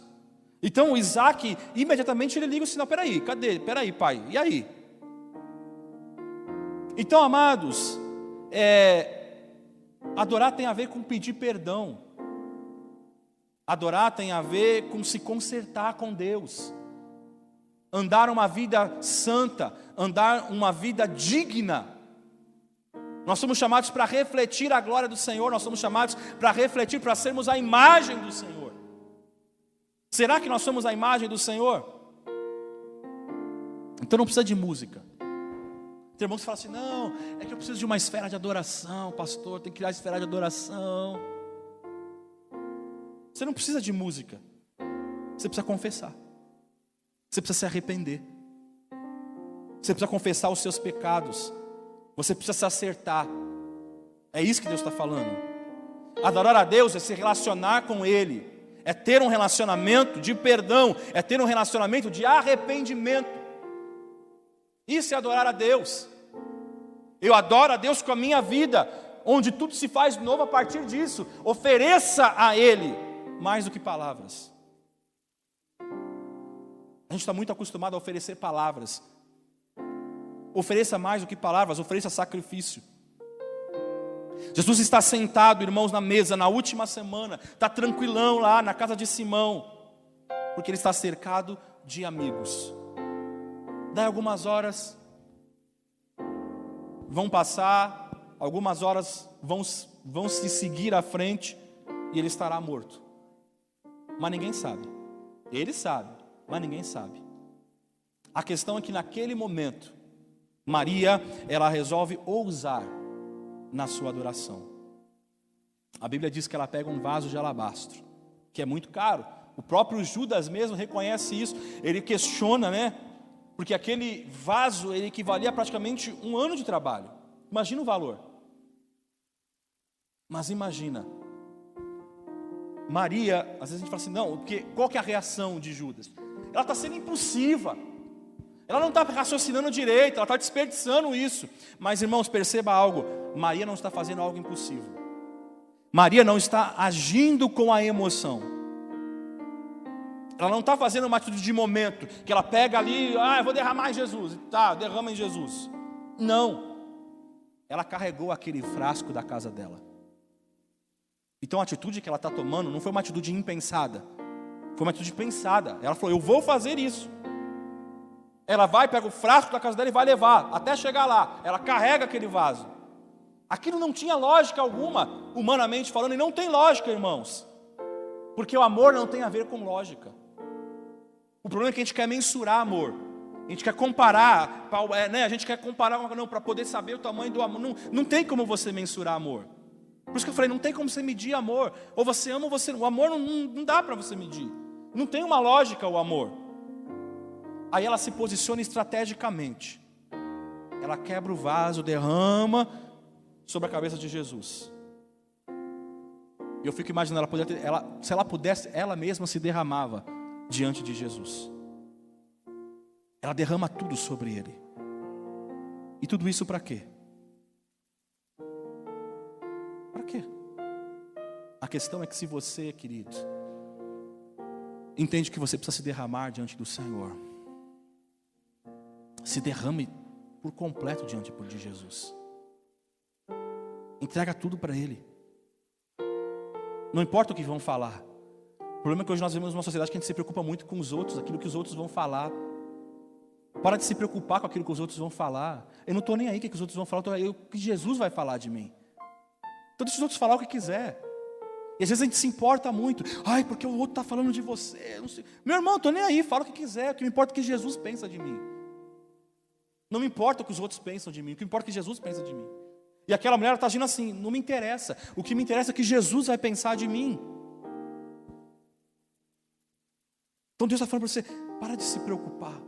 [SPEAKER 1] Então Isaque, imediatamente ele liga o sinal: peraí, cadê? Peraí, pai, e aí? Então, amados, adorar tem a ver com pedir perdão. Adorar tem a ver com se consertar com Deus. Andar uma vida santa, andar uma vida digna. Nós somos chamados para refletir a glória do Senhor, nós somos chamados para refletir, para sermos a imagem do Senhor. Será que nós somos a imagem do Senhor? Então não precisa de música. Tem irmãos que falam assim: não, é que eu preciso de uma esfera de adoração, pastor, tem que criar esfera de adoração. Você não precisa de música. Você precisa confessar. Você precisa se arrepender. Você precisa confessar os seus pecados. Você precisa se acertar. É isso que Deus está falando. Adorar a Deus é se relacionar com Ele, é ter um relacionamento de perdão, é ter um relacionamento de arrependimento. Isso é adorar a Deus. Eu adoro a Deus com a minha vida, onde tudo se faz novo a partir disso. Ofereça a Ele mais do que palavras. A gente está muito acostumado a oferecer palavras. Ofereça mais do que palavras, ofereça sacrifício. Jesus está sentado, irmãos, na mesa, na última semana, está tranquilão lá na casa de Simão, porque ele está cercado de amigos. Daí algumas horas vão passar, algumas horas vão se seguir à frente, e ele estará morto. Mas ninguém sabe. Ele sabe, mas ninguém sabe. A questão é que naquele momento, Maria, ela resolve ousar na sua adoração. A Bíblia diz que ela pega um vaso de alabastro, que é muito caro. O próprio Judas mesmo reconhece isso. Ele questiona, né? Porque aquele vaso, ele equivalia a praticamente 1 ano de trabalho. Imagina o valor. Mas imagina, Maria, às vezes a gente fala assim: não, porque qual que é a reação de Judas? Ela está sendo impulsiva. Ela não está raciocinando direito, ela está desperdiçando isso. Mas, irmãos, perceba algo: Maria não está fazendo algo impossível. Maria não está agindo com a emoção. Ela não está fazendo uma atitude de momento, que ela pega ali: eu vou derramar em Jesus. Tá, derrama em Jesus. Não. Ela carregou aquele frasco da casa dela. Então a atitude que ela está tomando não foi uma atitude impensada. Foi uma atitude pensada. Ela falou: eu vou fazer isso. Ela vai, pega o frasco da casa dela e vai levar, até chegar lá. Ela carrega aquele vaso. Aquilo não tinha lógica alguma, humanamente falando, e não tem lógica, irmãos. Porque o amor não tem a ver com lógica. O problema é que a gente quer mensurar amor. A gente quer comparar, a gente quer comparar para poder saber o tamanho do amor. Não tem como você mensurar amor. Por isso que eu falei, não tem como você medir amor. Ou você ama ou você não. O amor não dá para você medir. Não tem uma lógica o amor. Aí ela se posiciona estrategicamente. Ela quebra o vaso, derrama sobre a cabeça de Jesus. E eu fico imaginando, se ela pudesse, ela mesma se derramava diante de Jesus. Ela derrama tudo sobre ele. E tudo isso para quê? Para quê? A questão é que se você, querido, entende que você precisa se derramar diante do Senhor, se derrame por completo diante de Jesus. Entrega tudo para Ele. Não importa o que vão falar. O problema é que hoje nós vivemos uma sociedade que a gente se preocupa muito com os outros, aquilo que os outros vão falar. Para de se preocupar com aquilo que os outros vão falar. Eu não estou nem aí com o que os outros vão falar, o que Jesus vai falar de mim. Então deixa os outros falar o que quiser. E às vezes a gente se importa muito. Ai, porque o outro está falando de você. Não sei. Meu irmão, estou nem aí, fala o que quiser. O que me importa é o que Jesus pensa de mim. Não me importa o que os outros pensam de mim. O que importa é o que Jesus pensa de mim. E aquela mulher está agindo assim, não me interessa. O que me interessa é o que Jesus vai pensar de mim. Então Deus está falando para você, para de se preocupar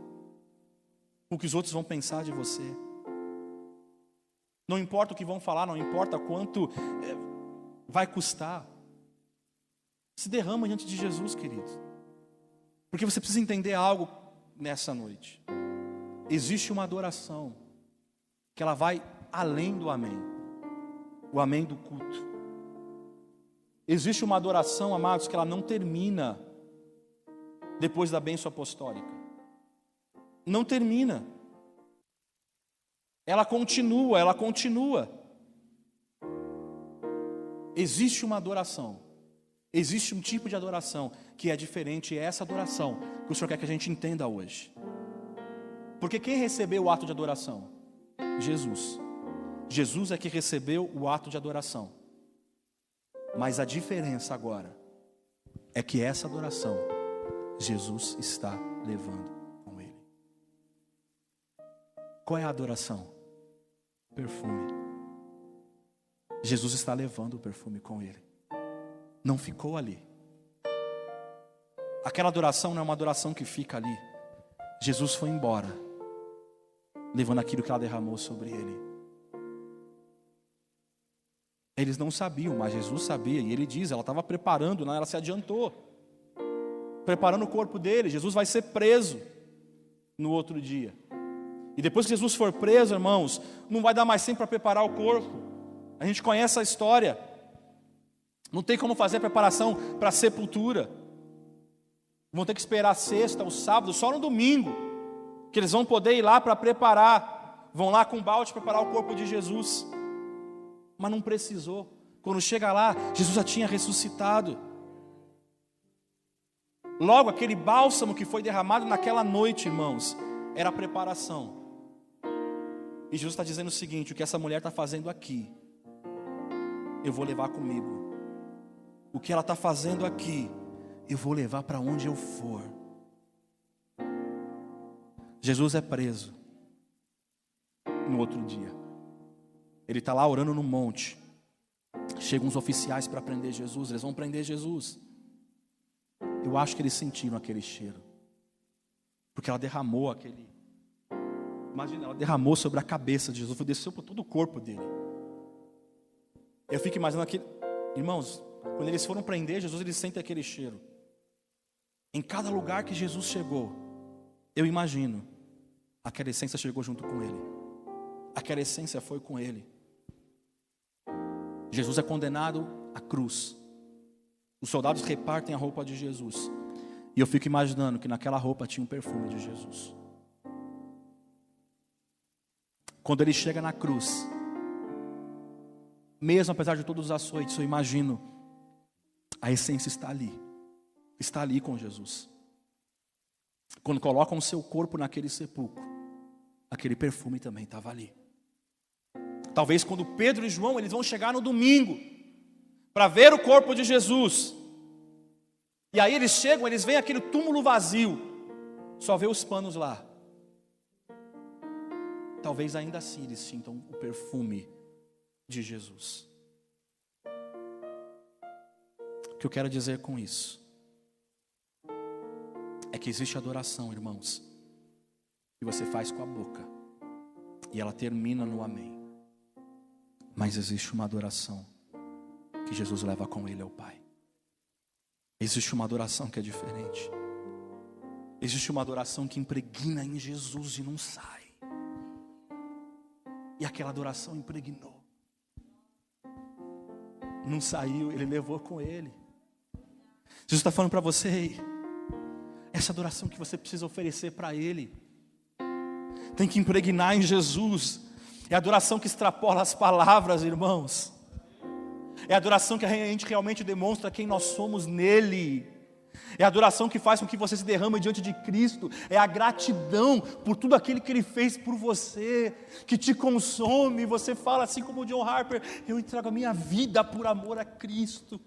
[SPEAKER 1] com o que os outros vão pensar de você. Não importa o que vão falar, não importa quanto vai custar. Se derrama diante de Jesus, querido. Porque você precisa entender algo nessa noite. Existe uma adoração que ela vai além do amém. O amém do culto. Existe uma adoração, amados, que ela não termina depois da bênção apostólica. Não termina. Ela continua. Existe uma adoração. Existe um tipo de adoração que é diferente, e é essa adoração que o Senhor quer que a gente entenda hoje. Porque quem recebeu o ato de adoração? Jesus. Jesus é que recebeu o ato de adoração. Mas a diferença agora é que essa adoração Jesus está levando com Ele. Qual é a adoração? Perfume. Jesus está levando o perfume com Ele. Não ficou ali. Aquela adoração não é uma adoração que fica ali. Jesus foi embora, levando aquilo que ela derramou sobre Ele. Eles não sabiam, mas Jesus sabia. E Ele diz, ela estava preparando, ela se adiantou. Preparando o corpo dele. Jesus vai ser preso no outro dia. E depois que Jesus for preso, irmãos, não vai dar mais tempo para preparar o corpo. A gente conhece a história. Não tem como fazer preparação para a sepultura. Vão ter que esperar a sexta, o sábado, só no domingo, que eles vão poder ir lá para preparar. Vão lá com balde preparar o corpo de Jesus. Mas não precisou. Quando chega lá, Jesus já tinha ressuscitado. Logo, aquele bálsamo que foi derramado naquela noite, irmãos, era a preparação. E Jesus está dizendo o seguinte: o que essa mulher está fazendo aqui, eu vou levar comigo. O que ela está fazendo aqui, eu vou levar para onde eu for. Jesus é preso no outro dia. Ele está lá orando no monte. Chegam os oficiais para prender Jesus. Eles vão prender Jesus. Eu acho que eles sentiram aquele cheiro, porque ela derramou aquele. Imagina, ela derramou sobre a cabeça de Jesus, desceu por todo o corpo dele. Eu fico imaginando aquele. Irmãos, quando eles foram prender Jesus, eles sentem aquele cheiro. Em cada lugar que Jesus chegou, eu imagino, aquela essência chegou junto com ele. Aquela essência foi com ele. Jesus é condenado à cruz. Os soldados repartem a roupa de Jesus. E eu fico imaginando que naquela roupa tinha um perfume de Jesus. Quando ele chega na cruz, mesmo apesar de todos os açoites, eu imagino, a essência está ali com Jesus. Quando colocam o seu corpo naquele sepulcro, aquele perfume também estava ali. Talvez quando Pedro e João, eles vão chegar no domingo para ver o corpo de Jesus. E aí eles chegam, eles veem aquele túmulo vazio. só vê os panos lá. Talvez ainda assim eles sintam o perfume de Jesus. O que eu quero dizer com isso é que existe adoração, irmãos, que você faz com a boca e ela termina no amém. Mas existe uma adoração que Jesus leva com ele ao Pai. Existe uma adoração que é diferente. Existe uma adoração que impregna em Jesus e não sai. E aquela adoração impregnou. Não saiu, ele levou com ele. Jesus está falando para você, essa adoração que você precisa oferecer para ele tem que impregnar em Jesus. É a adoração que extrapola as palavras, irmãos. É a adoração que a gente realmente demonstra quem nós somos nele. É a adoração que faz com que você se derrame diante de Cristo. É a gratidão por tudo aquilo que Ele fez por você, que te consome. Você fala assim como o John Harper: eu entrego a minha vida por amor a Cristo.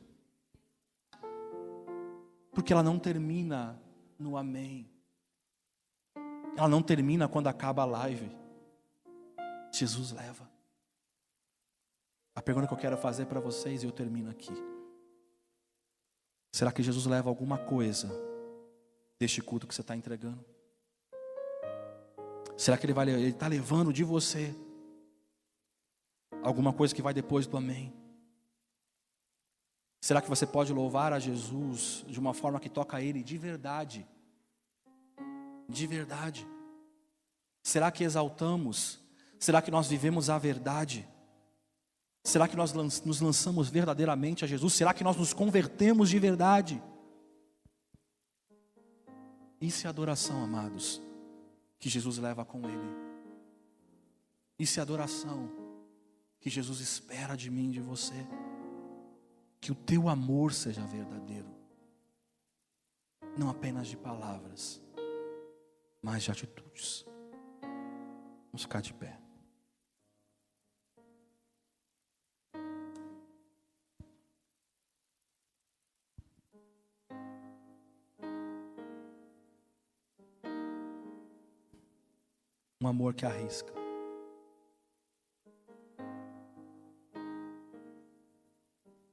[SPEAKER 1] Porque ela não termina no amém. Ela não termina quando acaba a live. Jesus leva. A pergunta que eu quero fazer para vocês, e eu termino aqui: será que Jesus leva alguma coisa deste culto que você está entregando? Será que Ele está levando de você alguma coisa que vai depois do amém? Será que você pode louvar a Jesus de uma forma que toca a Ele de verdade? De verdade. Será que exaltamos? Será que nós vivemos a verdade? Será que nós nos lançamos verdadeiramente a Jesus? Será que nós nos convertemos de verdade? Isso é adoração, amados, que Jesus leva com Ele. Isso é adoração que Jesus espera de mim e de você. Que o teu amor seja verdadeiro, não apenas de palavras, mas de atitudes. Vamos ficar de pé. Um amor que arrisca.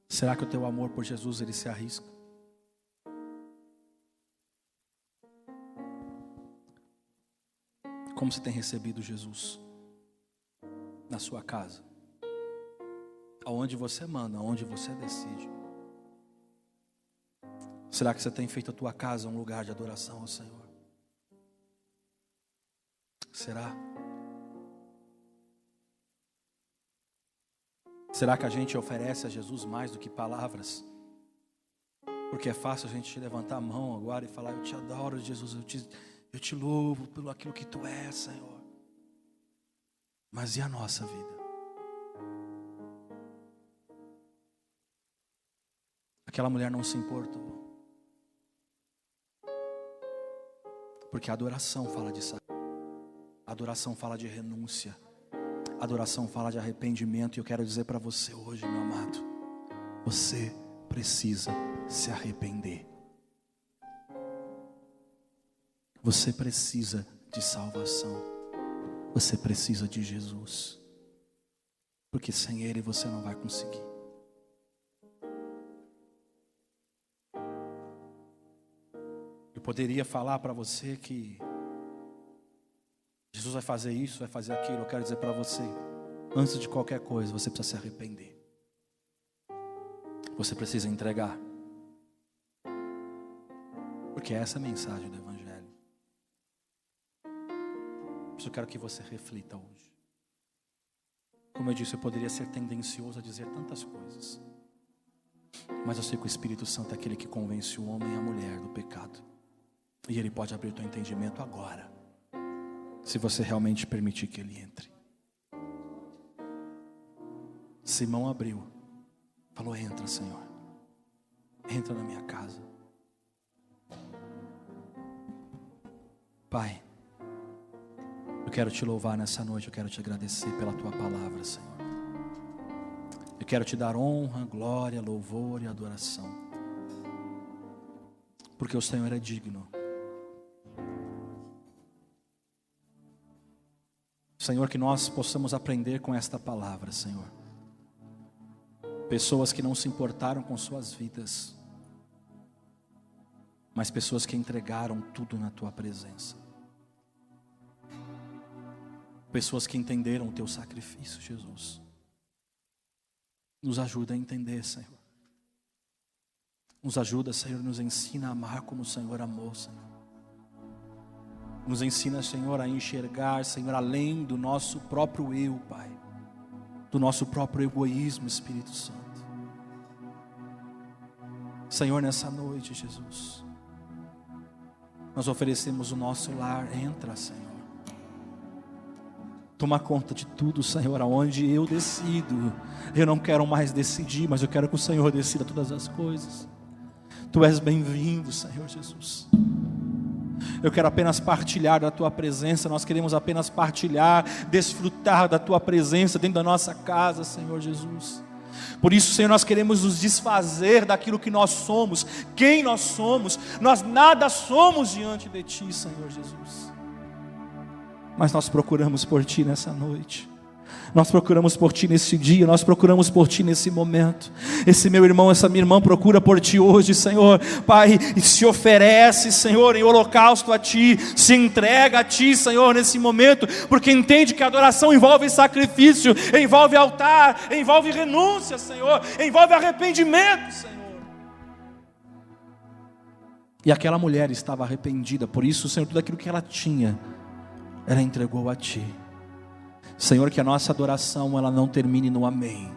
[SPEAKER 1] Será que o teu amor por Jesus, ele se arrisca? Como você tem recebido Jesus na sua casa? Aonde você manda, aonde você decide? Será que você tem feito a tua casa um lugar de adoração ao Senhor? Será? Será que a gente oferece a Jesus mais do que palavras? Porque é fácil a gente levantar a mão agora e falar: eu te adoro, Jesus, eu te louvo pelo aquilo que tu és, Senhor. Mas e a nossa vida? Aquela mulher não se importou. Porque a adoração fala de sacrifício. A adoração fala de renúncia. A adoração fala de arrependimento. E eu quero dizer para você hoje, meu amado, você precisa se arrepender. Você precisa de salvação. Você precisa de Jesus. Porque sem Ele você não vai conseguir. Eu poderia falar para você que Jesus vai fazer isso, vai fazer aquilo. Eu quero dizer para você, antes de qualquer coisa, você precisa se arrepender. Você precisa entregar. Porque essa é a mensagem do Evangelho. Por isso eu quero que você reflita hoje. Como eu disse, eu poderia ser tendencioso a dizer tantas coisas. Mas eu sei que o Espírito Santo é aquele que convence o homem e a mulher do pecado. E Ele pode abrir o teu entendimento agora, se você realmente permitir que Ele entre. Simão abriu, falou: entra, Senhor, entra na minha casa. Pai, eu quero te louvar nessa noite, eu quero te agradecer pela tua palavra, Senhor. Eu quero te dar honra, glória, louvor e adoração, porque o Senhor é digno. Senhor, que nós possamos aprender com esta palavra, Senhor. Pessoas que não se importaram com suas vidas, mas pessoas que entregaram tudo na Tua presença. Pessoas que entenderam o Teu sacrifício, Jesus. Nos ajuda a entender, Senhor. Nos ajuda, Senhor, nos ensina a amar como o Senhor amou, Senhor. Nos ensina, Senhor, a enxergar, Senhor, além do nosso próprio eu, Pai. Do nosso próprio egoísmo, Espírito Santo. Senhor, nessa noite, Jesus, nós oferecemos o nosso lar. Entra, Senhor. Toma conta de tudo, Senhor, aonde eu decido. Eu não quero mais decidir, mas eu quero que o Senhor decida todas as coisas. Tu és bem-vindo, Senhor Jesus. Eu quero apenas partilhar da Tua presença. Nós queremos apenas partilhar, desfrutar da Tua presença dentro da nossa casa, Senhor Jesus. Por isso, Senhor, nós queremos nos desfazer daquilo que nós somos, quem nós somos. Nós nada somos diante de Ti, Senhor Jesus. Mas nós procuramos por Ti nessa noite. Nós procuramos por Ti nesse dia, nós procuramos por Ti nesse momento. Esse meu irmão, essa minha irmã procura por Ti hoje, Senhor. Pai, e se oferece, Senhor, em holocausto a Ti, se entrega a Ti, Senhor, nesse momento, porque entende que a adoração envolve sacrifício, envolve altar, envolve renúncia, Senhor, envolve arrependimento, Senhor. E aquela mulher estava arrependida, por isso, Senhor, tudo aquilo que ela tinha, ela entregou a Ti. Senhor, que a nossa adoração ela não termine no amém,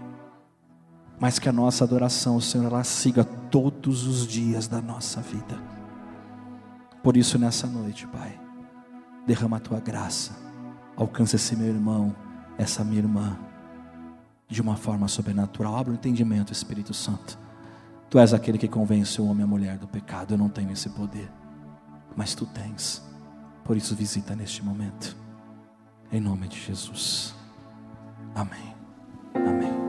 [SPEAKER 1] mas que a nossa adoração, Senhor, ela siga todos os dias da nossa vida. Por isso nessa noite, Pai, derrama a Tua graça, alcança esse meu irmão, essa minha irmã, de uma forma sobrenatural. Abra o entendimento, Espírito Santo. Tu és aquele que convence o homem e a mulher do pecado. Eu não tenho esse poder, mas Tu tens. Por isso visita neste momento. Em nome de Jesus. Amém. Amém.